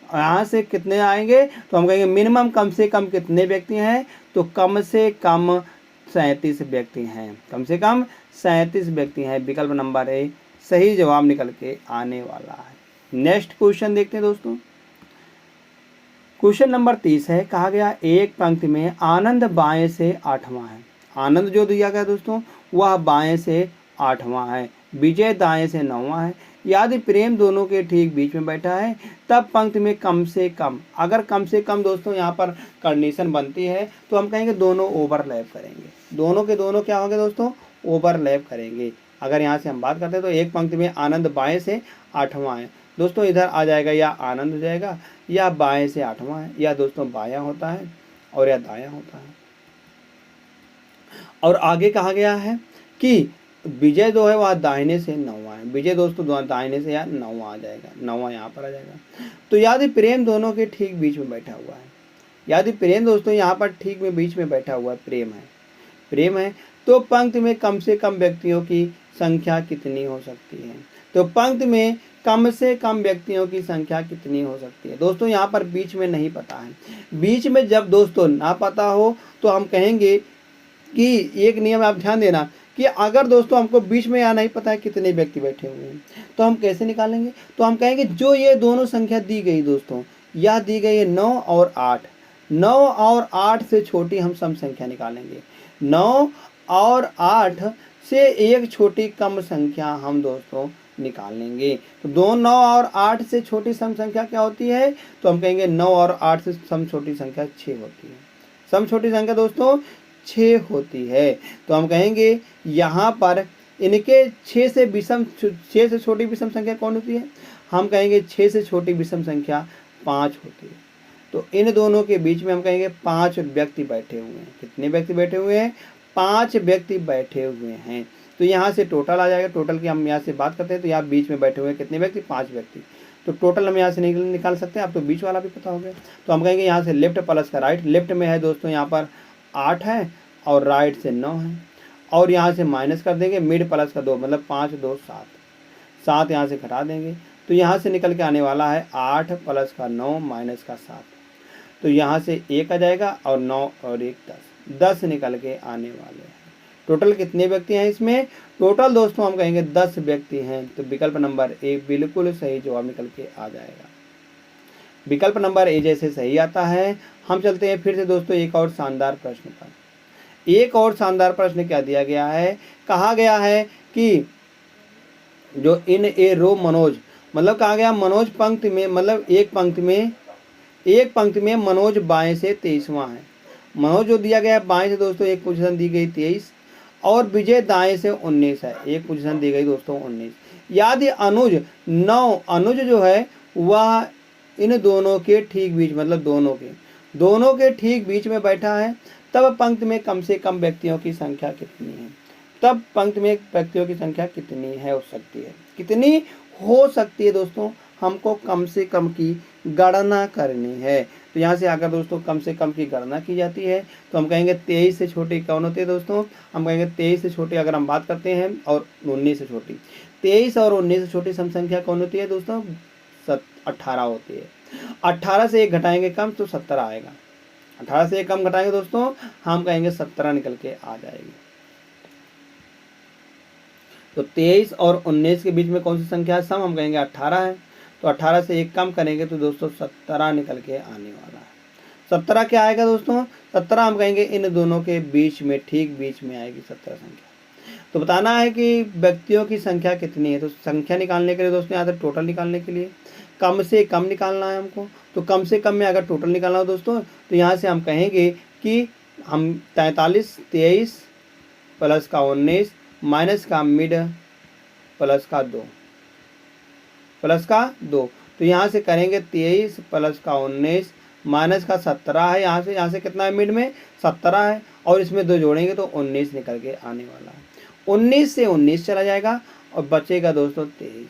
यहाँ से कितने आएंगे, तो हम कहेंगे मिनिमम कम से कम कितने व्यक्ति हैं, तो कम से कम 37 व्यक्ति हैं, कम से कम 37 व्यक्ति हैं। विकल्प नंबर ए सही जवाब निकल के आने वाला है। नेक्स्ट क्वेश्चन देखते हैं दोस्तों। क्वेश्चन नंबर 30 है। कहा गया एक पंक्ति में आनंद बाएं से 8वां है। आनंद जो दिया गया दोस्तों वह बाएं से 8वां है, विजय दाएं से 9वां है। यदि प्रेम दोनों के ठीक बीच में बैठा है, तब पंक्ति में कम से कम, अगर कम से कम दोस्तों यहाँ पर कंडीशन बनती है, तो हम कहेंगे दोनों ओवरलैप करेंगे। दोनों के दोनों क्या होंगे दोस्तों, ओवरलैप करेंगे। अगर यहाँ से हम बात करते हैं तो एक पंक्ति में आनंद बाएं से 8वां है, दोस्तों इधर आ जाएगा या आनंद हो जाएगा, या बाएं से 8वां है, या दोस्तों बायां होता है और या दायां होता है। और आगे कहा गया है कि विजय जो है वह दाहिने से 9वां है। विजय दोस्तों दाहिने से या 9वां आ जाएगा, 9वां यहाँ पर आ जाएगा। तो यदि प्रेम दोनों के ठीक बीच में बैठा हुआ है, यदि प्रेम दोस्तों यहाँ पर ठीक में बीच में बैठा हुआ है, प्रेम है, तो पंक्ति में कम से कम व्यक्तियों की संख्या कितनी हो सकती है? तो पंक्ति में कम से कम व्यक्तियों की संख्या कितनी हो सकती है? दोस्तों यहाँ पर बीच में नहीं पता है। बीच में जब दोस्तों ना पता हो तो हम कहेंगे कि एक नियम आप ध्यान देना कि अगर दोस्तों हमको बीच में या नहीं पता है कितने व्यक्ति बैठे हुए हैं, तो हम कैसे निकालेंगे? तो हम कहेंगे जो ये दोनों संख्या दी गई दोस्तों, यह दी गई है 9 और 8, 9 और 8 से छोटी हम सम संख्या निकालेंगे। 9 और 8 से एक छोटी कम संख्या हम दोस्तों निकाल लेंगे। तो 2 9 और 8 से छोटी सम संख्या क्या होती है? तो हम कहेंगे 9 और 8 से सम छोटी संख्या 6 होती है। सम छोटी संख्या दोस्तों 6 होती है। तो हम कहेंगे यहाँ पर इनके 6 से छोटी विषम संख्या कौन होती है? हम कहेंगे 6 से छोटी विषम संख्या 5 होती है। तो इन दोनों के बीच में हम कहेंगे 5 व्यक्ति बैठे हुए हैं। कितने व्यक्ति बैठे हुए हैं? 5 व्यक्ति बैठे हुए हैं। तो यहाँ से टोटल आ जाएगा। टोटल की हम यहाँ से बात करते हैं तो यहाँ बीच में बैठे हुए हैं कितने व्यक्ति? 5 व्यक्ति। तो टोटल हम यहाँ से निकाल सकते हैं। अब तो बीच वाला भी पता हो गया। तो हम कहेंगे यहाँ से लेफ्ट प्लस का राइट। लेफ्ट में है दोस्तों यहाँ पर 8 है और राइट से 9 है, और यहाँ से माइनस कर देंगे, मिड प्लस का 2 मतलब 5 2 7, 7 यहाँ से घटा देंगे। तो यहाँ से निकल के आने वाला है 8 प्लस का 9 माइनस का 7। तो यहाँ से 1 आ जाएगा और 9 और 1 10, 10 निकल के आने वाले हैं। टोटल कितने व्यक्ति हैं इसमें? टोटल दोस्तों हम कहेंगे 10 व्यक्ति हैं। तो विकल्प नंबर ए बिल्कुल सही जवाब निकल के आ जाएगा। विकल्प नंबर ए जैसे सही आता है। हम चलते हैं फिर से दोस्तों एक और शानदार प्रश्न पर। एक और शानदार प्रश्न क्या दिया गया है? कहा गया है कि जो इन ए रो मनोज, मतलब कहा गया मनोज पंक्ति में, मतलब एक पंक्ति में मनोज बाएं से 23वां है। मनोज जो दिया गया है बाएं से दोस्तों एक पोजीशन दी गई 23, और विजय दाएं से 19 है, एक पोजीशन दी गई दोस्तों 19। यदि अनुज जो है वह इन दोनों के ठीक बीच, मतलब दोनों के ठीक बीच में बैठा है, तब पंक्ति में कम से कम व्यक्तियों की संख्या कितनी है? तब पंक्ति में व्यक्तियों की संख्या कितनी है हो सकती है? कितनी हो सकती है दोस्तों? हमको कम से कम की गणना करनी है। तो यहाँ से अगर दोस्तों कम से कम की गणना की जाती है तो हम कहेंगे 23 से छोटी कौन होती है दोस्तों? हम कहेंगे 23 से छोटी अगर हम बात करते हैं, और 19 से छोटी, 23 और 19 से छोटी सम संख्या कौन होती है दोस्तों? 18 होती है। 18 से 1 घटाएंगे कम तो 17 आएगा। 18 से 1 कम घटाएंगे दोस्तों, हम कहेंगे 17 निकल के आ जाएगी। तो 23 और 19 के बीच में कौन सी संख्या है सम? हम कहेंगे 18 है। तो 18 से 1 कम करेंगे तो दोस्तों 17 निकल के आने वाला है। 17 क्या आएगा दोस्तों? 17 हम कहेंगे इन दोनों के बीच में, ठीक बीच में आएगी 17 संख्या। तो बताना है कि व्यक्तियों की संख्या कितनी है। तो संख्या निकालने के लिए दोस्तों यहाँ से टोटल निकालने के लिए कम से कम निकालना है हमको। तो कम से कम में अगर टोटल निकालना हो दोस्तों तो यहाँ से हम कहेंगे कि हम 43, 23 प्लस का 19 माइनस का मिड प्लस का 2। तो यहाँ से करेंगे 23 प्लस का 19 माइनस का 17 है। यहाँ से कितना है? मिड में 17 है, और इसमें 2 जोड़ेंगे तो 19 निकल के आने वाला है। 19 से 19 चला जाएगा और बचेगा दोस्तों 23,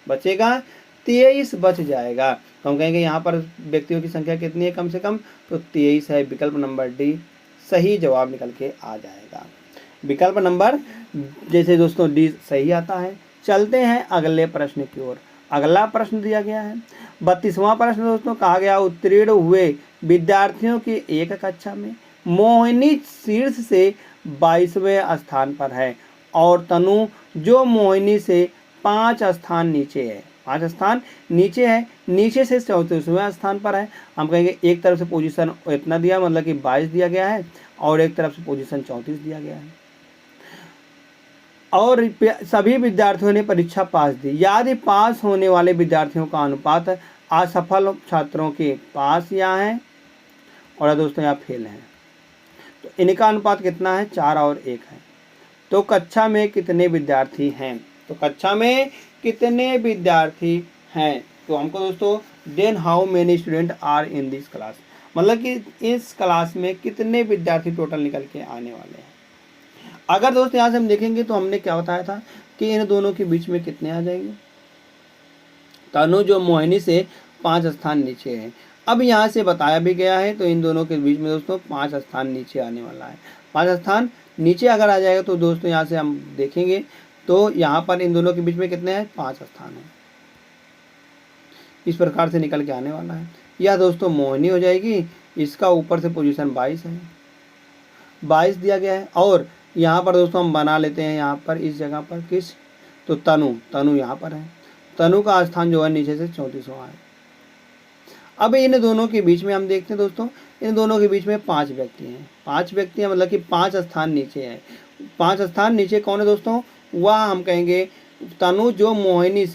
बचेगा 23 बच जाएगा। तो हम कहेंगे यहाँ पर व्यक्तियों की संख्या कितनी है कम से कम? तो 23 है। विकल्प नंबर डी सही जवाब निकल के आ जाएगा। विकल्प नंबर जैसे दोस्तों डी सही आता है। चलते हैं अगले प्रश्न की ओर। अगला प्रश्न दिया गया है 32वां प्रश्न दोस्तों। कहा गया उत्तीर्ण हुए विद्यार्थियों की एक कक्षा में मोहिनी शीर्ष से 22वें स्थान पर है, और तनु जो मोहिनी से 5 स्थान नीचे है, 5 स्थान नीचे है, नीचे से 34वें स्थान पर है। हम कहेंगे एक तरफ से पोजीशन इतना दिया, मतलब कि 22 दिया गया है, और एक तरफ से पोजीशन 34 दिया गया है, और सभी विद्यार्थियों ने परीक्षा पास दी। यदि पास होने वाले विद्यार्थियों का अनुपात असफल छात्रों के पास यहाँ है, और दोस्तों यहाँ फेल है, तो इनका अनुपात कितना है? 4 और 1 है। तो कक्षा में कितने विद्यार्थी हैं? तो कक्षा में कितने विद्यार्थी हैं। तो हमको दोस्तों then how many student are in this class, मतलब कि इस क्लास में कितने विद्यार्थी टोटल निकल के आने वाले हैं। अगर दोस्त यहाँ से हम देखेंगे तो हमने क्या बताया था कि इन दोनों के बीच में कितने आ जाएंगे, तनु जो मोहिनी से 5 स्थान नीचे है। अब यहाँ से बताया भी गया है तो इन दोनों के बीच में दोस्तों 5 स्थान नीचे आने वाला है। 5 स्थान नीचे अगर आ जाएगा तो दोस्तों यहाँ से हम देखेंगे तो यहाँ पर इन दोनों के बीच में कितने हैं, 5 स्थान हैं। इस प्रकार से निकल के आने वाला है। यह दोस्तों मोहिनी हो जाएगी, इसका ऊपर से पोजीशन 22 है, 22 दिया गया है। और यहाँ पर दोस्तों हम बना लेते हैं, यहाँ पर इस जगह पर किस, तो तनु यहाँ पर है। तनु का स्थान जो है नीचे से 34वां है। अब इन दोनों के बीच में हम देखते हैं दोस्तों, इन दोनों के बीच में 5 व्यक्ति हैं। 5 व्यक्ति हैं मतलब कि 5 स्थान नीचे है। 5 स्थान नीचे कौन है दोस्तों, वह हम कहेंगे तनु जो मोहिनी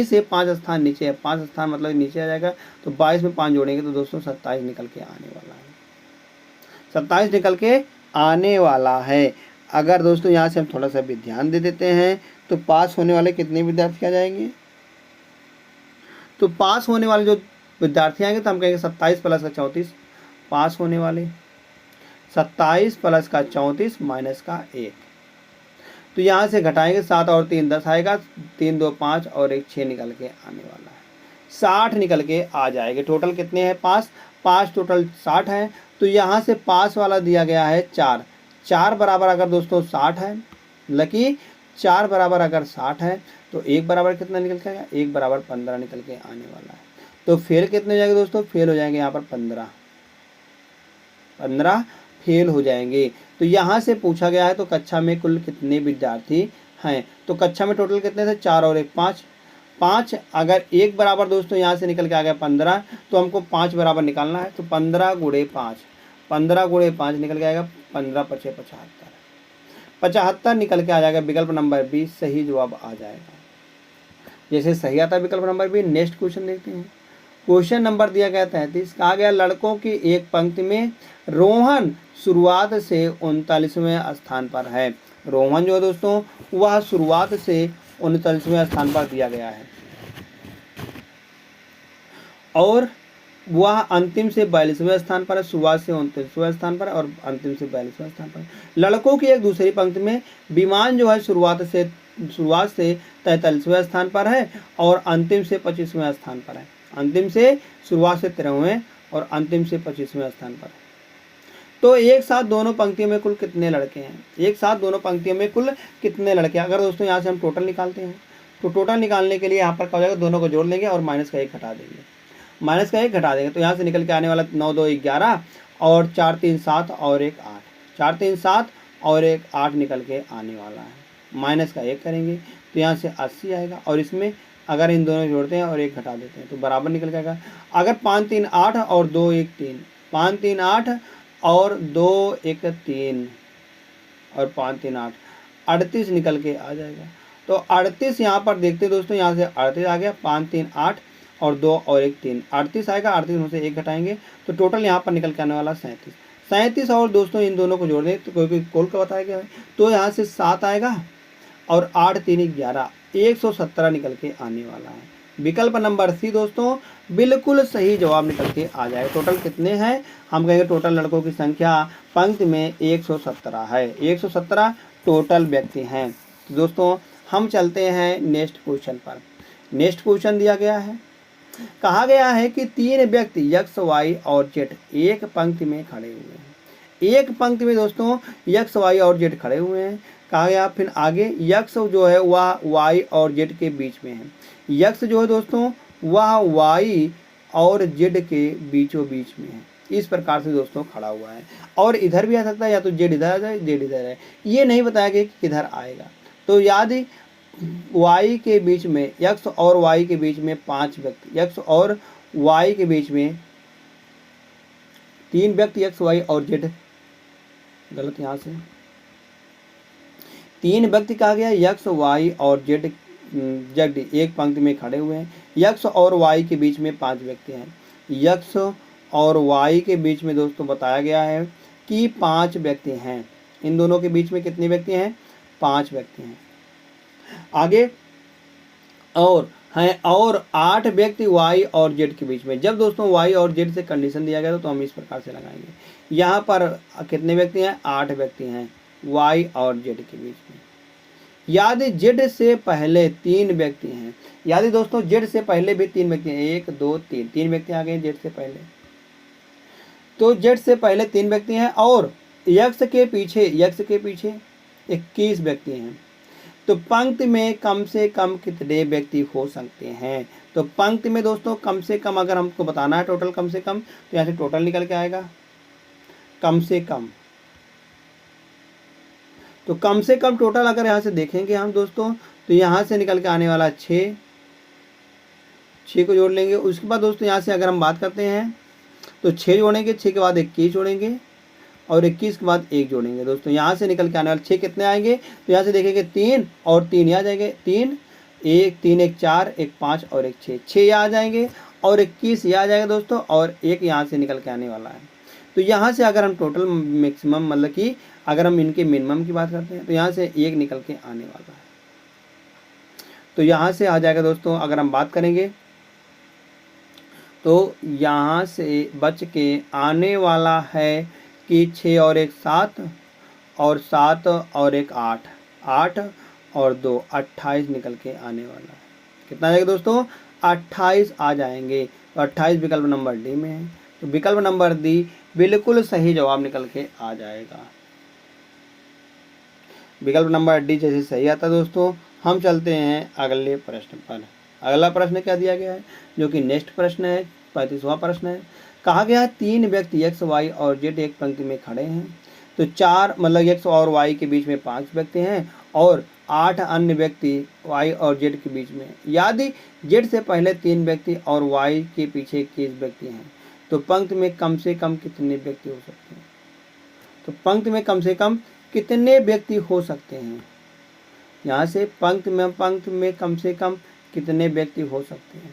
से 5 स्थान नीचे है। 5 स्थान मतलब नीचे आ जाएगा, तो 22 में 5 जोड़ेंगे तो दोस्तों 27 निकल के आने वाला है। 27 निकल के आने वाला है। अगर दोस्तों यहाँ से हम थोड़ा सा भी ध्यान दे देते हैं तो पास होने वाले कितने विद्यार्थी आ जाएंगे, तो पास होने वाले जो विद्यार्थी आएंगे तो हम कहेंगे 27 प्लस का 34 पास होने वाले, 27 प्लस का 34 माइनस का 1। तो यहाँ से घटाएंगे 7 और 3 10 आएगा, 3 2 5 और 1 6 निकल के आने वाला है। 60 निकल के आ जाएंगे। टोटल कितने हैं, 5 टोटल 60 है। तो यहाँ से पास वाला दिया गया है 4 बराबर अगर दोस्तों 60 है, लकी 4 बराबर अगर 60 है तो 1 बराबर कितना निकल के आएगा, 1 बराबर 15 निकल के आने वाला है। तो फेल कितने हो जाएंगे दोस्तों, फेल हो जाएंगे यहाँ पर 15 फेल हो जाएंगे। तो यहाँ से पूछा गया है तो कक्षा में कुल कितने विद्यार्थी हैं, तो कक्षा में टोटल कितने थे, 4 और 1 5। अगर 1 बराबर दोस्तों यहाँ से निकल के आ गया 15, तो हमको 5 बराबर निकालना है। तो 15 गुणे 5 निकल के आएगा, 15 पचे 75 निकल के आ जाएगा। विकल्प नंबर बी सही जवाब आ जाएगा। जैसे सही आता है विकल्प नंबर बी। नेक्स्ट क्वेश्चन देखते हैं। क्वेश्चन नंबर दिया गया 33। कहा गया लड़कों की एक पंक्ति में रोहन शुरुआत से 39वें स्थान पर है। रोहन जो है दोस्तों वह शुरुआत से 39वें स्थान पर दिया गया है और वह अंतिम से 42वें स्थान पर है। शुरुआत से 29वें स्थान पर और अंतिम से 42वें स्थान पर। लड़कों की एक दूसरी पंक्ति में विमान जो है शुरुआत से 43वें स्थान पर है और अंतिम से 25वें स्थान पर है। अंतिम से शुरुआत से 13वें और अंतिम से 25वें स्थान पर है। तो एक साथ दोनों पंक्तियों में कुल कितने लड़के हैं, एक साथ दोनों पंक्तियों में कुल कितने लड़के हैं। अगर दोस्तों यहाँ से हम टोटल निकालते हैं तो टोटल निकालने के लिए यहाँ पर क्या हो जाएगा, दोनों को जोड़ लेंगे और माइनस का 1 घटा देंगे। तो यहाँ से निकल के आने वाला 9 2 11 और 4 3 7 और 1 8, 4 3 7 और 1 8 निकल के आने वाला है। माइनस का 1 करेंगे तो यहाँ से 80 आएगा और इसमें अगर इन दोनों जोड़ते हैं और 1 घटा देते हैं तो बराबर निकल जाएगा। अगर 5 3 8 और 2 1 3, 5 3 8 और 2 1 3 और 5 3 8, 38 निकल के आ जाएगा। तो 38 यहाँ पर देखते हैं दोस्तों, यहाँ से 38 आ गया, 5 3 8 और 2 और 1 3, 38 आएगा। 38 में से 1 घटाएंगे तो टोटल यहाँ पर निकल के आने वाला 37 और दोस्तों इन दोनों को जोड़ दें तो कोई कोल का बताया गया है तो यहाँ से 7 आएगा और 8 3 11, 117 निकल के आने वाला है। विकल्प नंबर सी दोस्तों बिल्कुल सही जवाब निकल के आ जाएगा। टोटल कितने हैं, हम कहेंगे टोटल लड़कों की संख्या पंक्ति में 117 है। 117 टोटल व्यक्ति हैं। तो दोस्तों हम चलते हैं नेक्स्ट क्वेश्चन पर। नेक्स्ट क्वेश्चन दिया गया है, कहा गया है कि 3 व्यक्ति x y और z एक पंक्ति में खड़े हुए हैं। एक पंक्ति में दोस्तों x y और z खड़े हुए हैं। कहा गया फिर आगे x जो है वह y और z के बीच में है। x जो है दोस्तों वह y और z के बीचों बीच में है। इस प्रकार से दोस्तों खड़ा हुआ है और इधर भी आ सकता है, या तो z इधर आ जाए z इधर है, ये नहीं बताया गया कि किधर आएगा। तो याद y के बीच में x और y के बीच में 5 व्यक्ति, x और y के बीच में 3 व्यक्ति x y और z, गलत यहाँ से 3 व्यक्ति कहा गया x y और z एक पंक्ति में खड़े हुए हैं। x और y के बीच में 5 व्यक्ति हैं। x और y के बीच में दोस्तों बताया गया है कि 5 व्यक्ति हैं। इन दोनों के बीच में कितने व्यक्ति हैं, 5 व्यक्ति हैं। आगे और हैं और 8 व्यक्ति वाई और जेड के बीच में। जब दोस्तों वाई और जेड से कंडीशन दिया गया तो हम इस प्रकार से लगाएंगे। यहाँ पर कितने व्यक्ति हैं? 8 व्यक्ति हैं वाई और जेड के बीच में। यदि जेड से पहले 3 व्यक्ति हैं, यदि दोस्तों जेड से पहले भी 3 व्यक्ति हैं, 1 2 3 व्यक्ति आ गए जेड से पहले, तो जेड से पहले 3 व्यक्ति हैं और यक्स के पीछे 21 व्यक्ति हैं, तो पंक्ति में कम से कम कितने व्यक्ति हो सकते हैं? तो पंक्ति में दोस्तों कम से कम अगर हमको बताना है टोटल कम से कम, तो यहाँ से टोटल निकल के आएगा कम से कम। तो कम से कम टोटल अगर यहाँ से देखेंगे हम दोस्तों, तो यहाँ से निकल के आने वाला 6 को जोड़ लेंगे। उसके बाद दोस्तों यहाँ से अगर हम बात करते हैं तो 6 जोड़ेंगे, 6 के बाद 21 जोड़ेंगे और 21 के बाद 1 जोड़ेंगे। दोस्तों यहाँ से निकल के आने वाले 6 कितने आएंगे? तो यहाँ से देखेंगे 3 और 3 यहाँ जाएंगे, 3 1 4 1 5 और 1 6, 6 यहाँ आ जाएंगे और 21 यहाँ आ जाएगा दोस्तों, और 1 यहाँ से निकल के आने वाला है। तो यहाँ से अगर हम टोटल मैक्सिमम मतलब कि अगर हम इनके मिनिमम की बात करते हैं तो यहाँ से 1 निकल के आने वाला है। तो यहाँ से आ जाएगा दोस्तों, अगर हम बात करेंगे तो यहाँ से बच के आने वाला है कि 6 और 1 7 और 7 और 1 8, 8 और 2 28 निकल के आने वाला है। कितना आ जाएगा दोस्तों? 28 आ जाएंगे। तो 28 विकल्प नंबर डी में है, तो विकल्प नंबर डी बिल्कुल सही जवाब निकल के आ जाएगा। विकल्प नंबर डी जैसे सही आता है दोस्तों। हम चलते हैं अगले प्रश्न पर। अगला प्रश्न क्या दिया गया है, जो कि नेक्स्ट प्रश्न है, 35वां प्रश्न है। कहा गया है 3 व्यक्ति एक्स वाई और जेड एक पंक्ति में खड़े हैं, तो 4 मतलब एक्स और वाई के बीच में 5 व्यक्ति हैं और 8 अन्य व्यक्ति वाई और जेड के बीच में। यदि जेड से पहले 3 व्यक्ति और वाई के पीछे 21 व्यक्ति हैं, तो पंक्ति में कम से कम कितने व्यक्ति हो सकते हैं? तो पंक्ति में कम से कम कितने व्यक्ति हो सकते हैं? यहाँ से पंक्ति में कम से कम कितने व्यक्ति हो सकते हैं?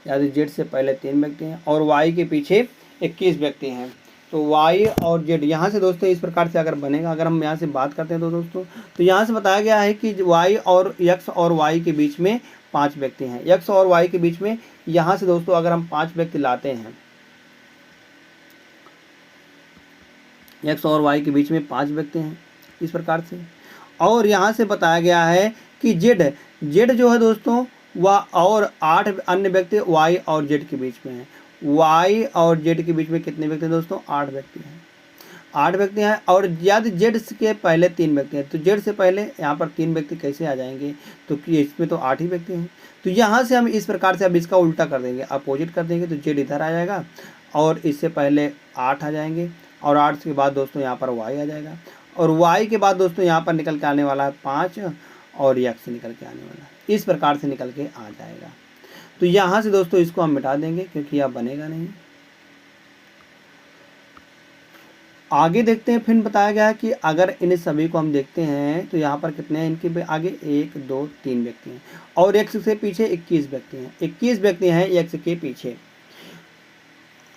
यदि जेड से पहले 3 व्यक्ति हैं और वाई के पीछे 21 व्यक्ति हैं, तो वाई और जेड यहाँ से दोस्तों इस प्रकार से अगर बनेगा। अगर हम यहाँ से बात करते हैं तो दोस्तों, तो यहाँ से बताया गया है कि वाई और एक्स और वाई के बीच में 5 व्यक्ति हैं। एक्स और वाई के बीच में यहाँ से दोस्तों अगर हम 5 व्यक्ति लाते हैं, एक्स और वाई के बीच में 5 व्यक्ति हैं इस प्रकार से। और यहाँ से बताया गया है कि जेड जो है दोस्तों वह और 8 अन्य व्यक्ति वाई और जेड के बीच में है। वाई और जेड के बीच में कितने व्यक्ति हैं दोस्तों? 8 व्यक्ति हैं, 8 व्यक्ति हैं। और यदि जेड के पहले 3 व्यक्ति हैं, तो जेड से पहले यहाँ पर 3 व्यक्ति कैसे आ जाएंगे? तो इसमें तो 8 ही व्यक्ति हैं। तो यहाँ से हम इस प्रकार से अब इसका उल्टा कर देंगे, अपोजिट कर देंगे, तो जेड इधर आ जाएगा और इससे पहले 8 आ जाएंगे और 8 के बाद दोस्तों यहाँ पर वाई आ जाएगा और वाई के बाद दोस्तों यहाँ पर निकल के आने वाला है 5 और एक्स निकल के आने वाला है। इस प्रकार से निकल के आ जाएगा। तो यहाँ से दोस्तों इसको हम मिटा देंगे क्योंकि यह बनेगा नहीं। आगे देखते हैं, फिर बताया गया है कि अगर इन सभी को हम देखते हैं तो यहाँ पर कितने हैं इनके आगे? 1 2 3 व्यक्ति हैं और एक्स से पीछे 21 व्यक्ति हैं। 21 व्यक्ति हैं एक्स के पीछे।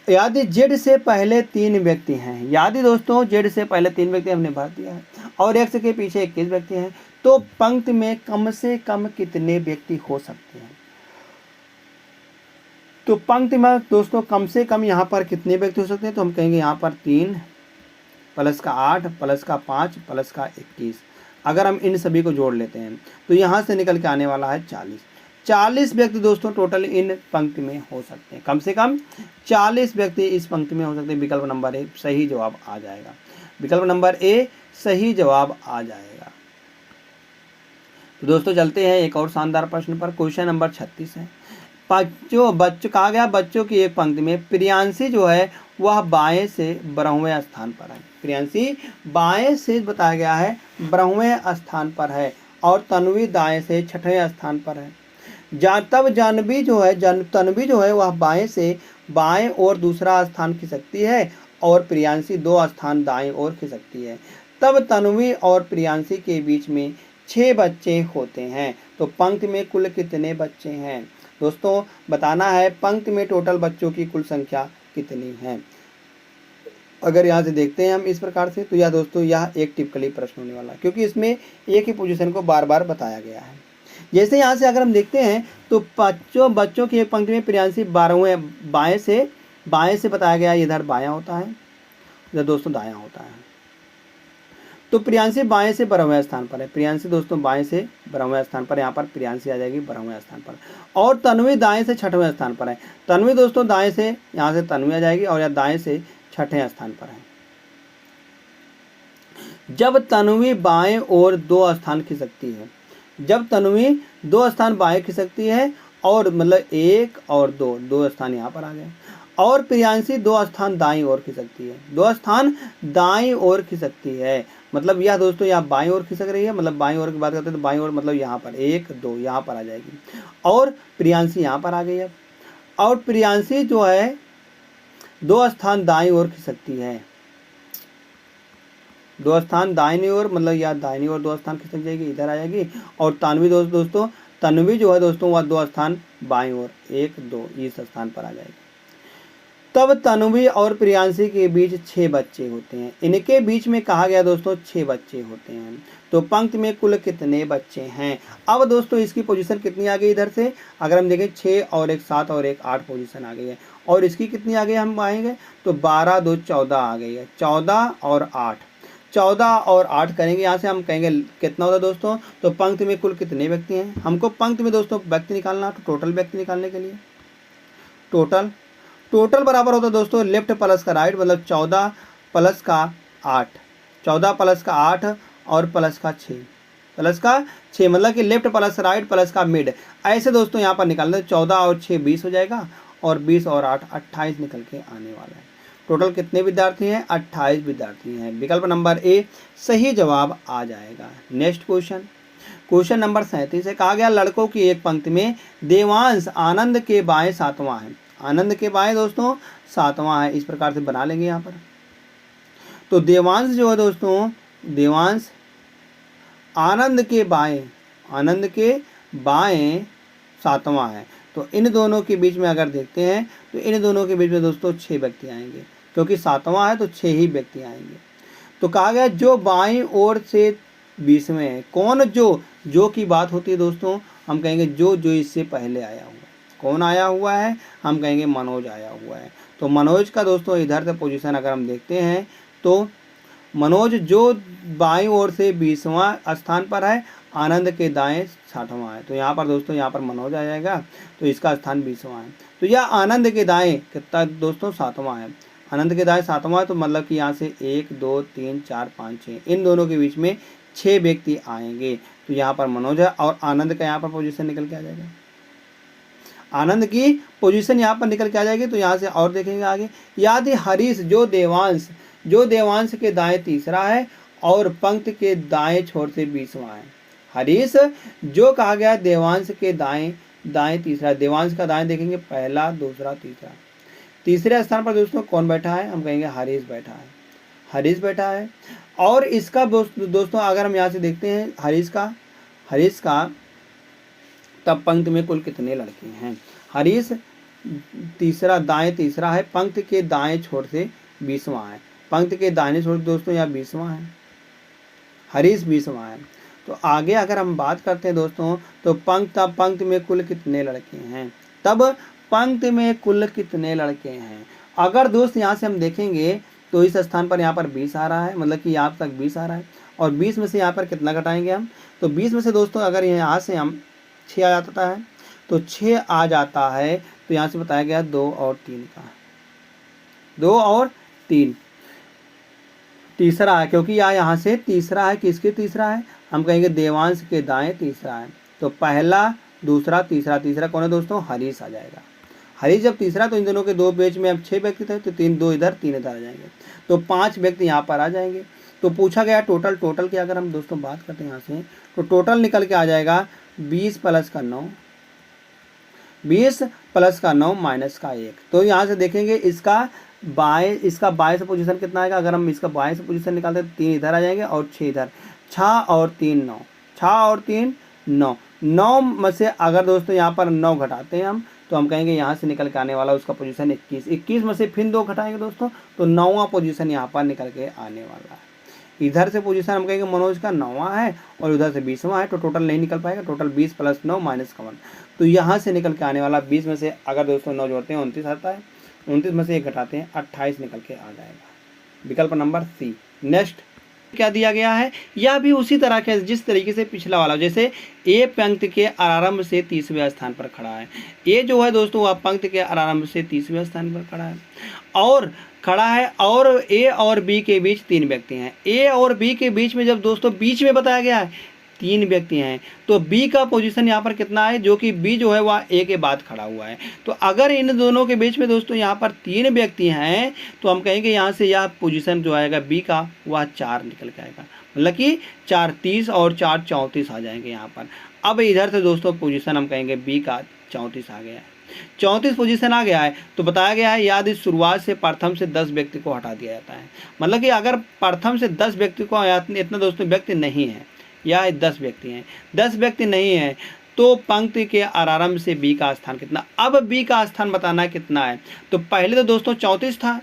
यदि जेड से पहले 3 व्यक्ति हैं, यदि दोस्तों जेड से पहले 3 व्यक्ति हमने भर दिया है और एक्स के पीछे 21 व्यक्ति हैं, तो पंक्ति में कम से कम कितने व्यक्ति हो सकते हैं? तो पंक्ति में दोस्तों कम से कम यहाँ पर कितने व्यक्ति हो सकते हैं? तो हम कहेंगे यहाँ पर 3 प्लस का 8 प्लस का 5 प्लस का 21। अगर हम इन सभी को जोड़ लेते हैं तो यहाँ से निकल के आने वाला है 40 व्यक्ति दोस्तों टोटल इन पंक्ति में हो सकते हैं। कम से कम 40 व्यक्ति इस पंक्ति में हो सकते हैं। विकल्प नंबर ए सही जवाब आ जाएगा। विकल्प नंबर ए सही जवाब आ जाएगा। तो दोस्तों चलते हैं एक और शानदार प्रश्न पर। क्वेश्चन नंबर 36 है। बच्चों कहा गया बच्चों की एक पंक्ति में प्रियांशी जो है वह बाएं से 12वें स्थान पर है। प्रियांशी बाएं से बताया गया है 12वें स्थान पर है और तन्वी दाएं से 6वें स्थान पर है। तब तन्वी जो है वह बाएं से बाएं और दूसरा स्थान खिसकती है और प्रियांशी 2 स्थान दाएं और खिसकती है। तब तन्वी और प्रियांशी के बीच में 6 बच्चे होते हैं। तो पंक्ति में कुल कितने बच्चे हैं? दोस्तों बताना है पंक्ति में टोटल बच्चों की कुल संख्या कितनी है। अगर यहाँ से देखते हैं हम इस प्रकार से, तो यह दोस्तों यह एक टिपिकली प्रश्न होने वाला है, क्योंकि इसमें एक ही पोजीशन को बार बार बताया गया है। जैसे यहाँ से अगर हम देखते हैं तो बच्चों की एक पंक्ति में प्रियांशी 12वें बाएं से बताया गया, इधर बायां होता है, इधर दोस्तों दायां होता है। तो प्रियांशी बाएं से 12वें स्थान पर है, प्रियांशी दोस्तों बाएं से 12वें स्थान पर, यहाँ पर प्रियांशी आ जाएगी 12वें स्थान पर। और तन्वी दाएं से 6वें स्थान पर है, तन्वी दोस्तों दाएं से, यहाँ से तन्वी आ जाएगी और यह दाएं से 6ठे स्थान पर है। जब तन्वी बाएं ओर 2 स्थान खिसकती है, जब तन्वी 2 स्थान बाएं खिसकती है और मतलब 1 और 2 स्थान यहाँ पर आ गए, और प्रियांशी 2 स्थान दाईं ओर खिसकती है, 2 स्थान दाईं ओर खिसकती है, मतलब यह दोस्तों यहाँ बाईं ओर खिसक रही है, मतलब बाईं ओर की बात करते हैं तो बाईं ओर मतलब यहाँ पर 1 2 यहाँ पर आ जाएगी, और प्रियांशी यहाँ पर आ गई अब। और प्रियांशी जो है 2 स्थान दाईं ओर खिसकती है, 2 स्थान दाहिनी ओर, मतलब यह दाहिनी ओर 2 स्थान खिसक जाएगी, इधर आ जाएगी। और तन्वी दोस्तों तन्वी जो है दोस्तों वह 2 स्थान बाईं ओर 1 2 इस स्थान पर आ जाएगी। तब तन्वी और प्रियांशी के बीच 6 बच्चे होते हैं, इनके बीच में कहा गया दोस्तों 6 बच्चे होते हैं, तो पंक्ति में कुल कितने बच्चे हैं। अब दोस्तों इसकी पोजीशन कितनी आ गई, इधर से अगर हम देखें 6 और 1 7 और 1 8 पोजीशन आ गई है, और इसकी कितनी आ गई हम आएंगे तो 12 2 14 आ गई है, 14 और 8, 14 और 8 करेंगे, यहाँ से हम कहेंगे कितना होता है दोस्तों, तो पंक्ति में कुल कितने व्यक्ति हैं। हमको पंक्ति में दोस्तों व्यक्ति निकालना, तो टोटल व्यक्ति निकालने के लिए टोटल बराबर होता है दोस्तों लेफ्ट प्लस का राइट, मतलब 14 प्लस का 8, 14 प्लस का 8 और प्लस का 6 मतलब कि लेफ्ट प्लस राइट प्लस का मिड, ऐसे दोस्तों यहाँ पर निकालना। 14 और 6 20 हो जाएगा, और 20 और 8 28 निकल के आने वाला है। टोटल कितने विद्यार्थी हैं, 28 विद्यार्थी हैं। विकल्प नंबर ए सही जवाब आ जाएगा। नेक्स्ट क्वेश्चन नंबर 37 है, कहा गया लड़कों की एक पंक्ति में देवांश आनंद के बाएं 7वां है, आनंद के बाएं दोस्तों 7वां है, इस प्रकार से बना लेंगे यहाँ पर। तो देवांश जो है दोस्तों, देवांश आनंद के बाएं 7वां है, तो इन दोनों के बीच में अगर देखते हैं तो इन दोनों के बीच में दोस्तों 6 व्यक्ति आएंगे, क्योंकि 7वां है तो 6 ही व्यक्ति आएंगे। तो कहा गया जो बाईं ओर से 20वें है, कौन जो की बात होती है दोस्तों, हम कहेंगे जो इससे पहले आया हुआ, कौन आया हुआ है, हम कहेंगे मनोज आया हुआ है। तो मनोज का दोस्तों इधर से पोजीशन अगर हम देखते हैं तो मनोज जो बाईं ओर से 20वां स्थान पर है, आनंद के दाएं 60वां है, तो यहाँ पर दोस्तों यहाँ पर मनोज आ जाएगा, तो इसका स्थान 20वां है। तो यह आनंद के दाएं कितना दोस्तों 7वां है, आनंद के दाएं 7वां है, तो मतलब कि यहाँ से 1 2 3 4 5 6 इन दोनों के बीच में 6 व्यक्ति आएंगे, तो यहाँ पर मनोज है, और आनंद का यहाँ पर पोजीशन निकल के आ जाएगा, आनंद की पोजीशन यहाँ पर निकल के आ जाएगी। तो यहाँ से और देखेंगे आगे, याद हरीश जो देवांश के दाएं 3रा है और पंक्ति के दाएं छोर से 20वां है। हरीश जो कहा गया देवांश के दाएं 3रा, देवांश का दाएं देखेंगे 1 2 3, तीसरे स्थान पर दोस्तों कौन बैठा है, हम कहेंगे हरीश बैठा है। और इसका दोस्तों अगर हम यहाँ से देखते हैं हरीश का तब पंक्ति में कुल कितने लड़के हैं। हरीश दाएं 3रा है, पंक्ति के दाएं छोर से 20वां है, पंक्ति के दाहिने छोर दोस्तों यहाँ 20वां है, हरीश 20वां है। तो आगे अगर हम बात करते हैं दोस्तों, तो पंक्ति में कुल कितने लड़के हैं, तब पंक्ति में कुल कितने लड़के हैं। अगर दोस्त यहाँ से हम देखेंगे तो इस स्थान पर यहाँ पर 20 आ रहा है, मतलब कि यहाँ तक 20 आ रहा है, और 20 में से यहाँ पर कितना घटाएंगे हम, तो 20 में से दोस्तों अगर यहाँ से हम 6 आ जाता है, तो 6 आ जाता है, तो यहाँ से बताया गया 2 और 3 का, 2 और 3 तीसरा है, क्योंकि यहाँ से तीसरा है, किसके तीसरा है, हम कहेंगे देवांश के दाएं 3रा है, तो 1 2 तीसरा कौन है दोस्तों, हरीश आ जाएगा। हरीश जब तीसरा, तो इन दोनों के 2 बेच में अब 6 व्यक्ति थे, तो 2 इधर 3 इधर आ जाएंगे, तो 5 व्यक्ति यहाँ पर आ जाएंगे। तो पूछा गया टोटल की अगर हम दोस्तों बात करते हैं यहाँ से, तो टोटल निकल के आ जाएगा 20 प्लस का 9 माइनस का 1। तो यहाँ से देखेंगे इसका बाएं से पोजीशन कितना आएगा, अगर हम इसका बाएं से पोजीशन निकालते हैं 3 इधर आ जाएंगे और 6 इधर, 6 और 3 9, 9 में से अगर दोस्तों यहाँ पर 9 घटाते हैं हम, तो हम कहेंगे यहाँ से निकल के आने वाला उसका पोजीशन 21। 21 में से फिर 2 घटाएंगे दोस्तों, तो 9वां पोजीशन यहाँ पर निकल के आने वाला है। इधर से पोजीशन हम कहेंगे मनोज का 9वां है और उधर से 20वां है, तो टोटल नहीं निकल पाएगा। टोटल 20 + 9 - 1, तो यहाँ से निकल के आने वाला 20 में से अगर दोस्तों 9 जोड़ते हैं 29 आता है। 29 में से 1 घटाते हैं 28 निकल के आ जाएगा। विकल्प नंबर सी। नेक्स्ट क्या दिया गया है, यह भी उसी तरह के जिस तरीके से पिछला वाला, जैसे ए पंक्ति के आरंभ से 30वें स्थान पर खड़ा है। ए जो है दोस्तों वह पंक्ति के आरंभ से 30वें स्थान पर खड़ा है और ए और बी के बीच 3 व्यक्ति हैं। ए और बी के बीच में जब दोस्तों बीच में बताया गया है 3 व्यक्ति हैं, तो बी का पोजीशन यहाँ पर कितना है, जो कि बी जो है वह ए के बाद खड़ा हुआ है। तो अगर इन दोनों के बीच में दोस्तों यहाँ पर 3 व्यक्ति हैं, तो हम कहेंगे यहाँ से यह पोजीशन जो आएगा बी का वह 4 निकल के आएगा। मतलब कि 4 30 और 4 34 आ जाएंगे यहाँ पर। अब इधर से दोस्तों पोजीशन हम कहेंगे बी का 34 आ गया है। 34 पोजीशन आ गया है, तो बताया गया है याद इस शुरुआत से प्रथम से 10 व्यक्ति को हटा दिया जाता है। मतलब कि अगर प्रथम से 10 व्यक्ति को, इतना दोस्तों व्यक्ति नहीं है या 10 व्यक्ति हैं, 10 व्यक्ति नहीं है, तो पंक्ति के आरंभ से बी का स्थान कितना। अब बी का स्थान बताना है कितना है, तो पहले तो दोस्तों 34 था,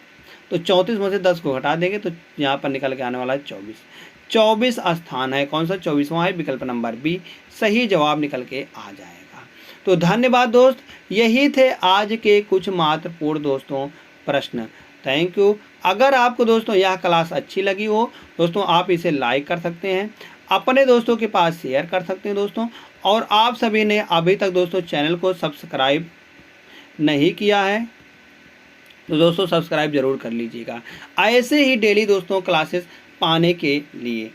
तो 34 में से 10 को हटा देंगे तो यहाँ पर निकल के आने वाला है 24 स्थान है। कौन सा 24वां है, विकल्प नंबर बी सही जवाब निकल के आ जाएगा। तो धन्यवाद दोस्त, यही थे आज के कुछ महत्वपूर्ण दोस्तों प्रश्न। Thank you. अगर आपको दोस्तों यह क्लास अच्छी लगी हो दोस्तों, आप इसे लाइक कर सकते हैं, अपने दोस्तों के पास शेयर कर सकते हैं दोस्तों। और आप सभी ने अभी तक दोस्तों चैनल को सब्सक्राइब नहीं किया है तो दोस्तों सब्सक्राइब जरूर कर लीजिएगा, ऐसे ही डेली दोस्तों क्लासेस पाने के लिए।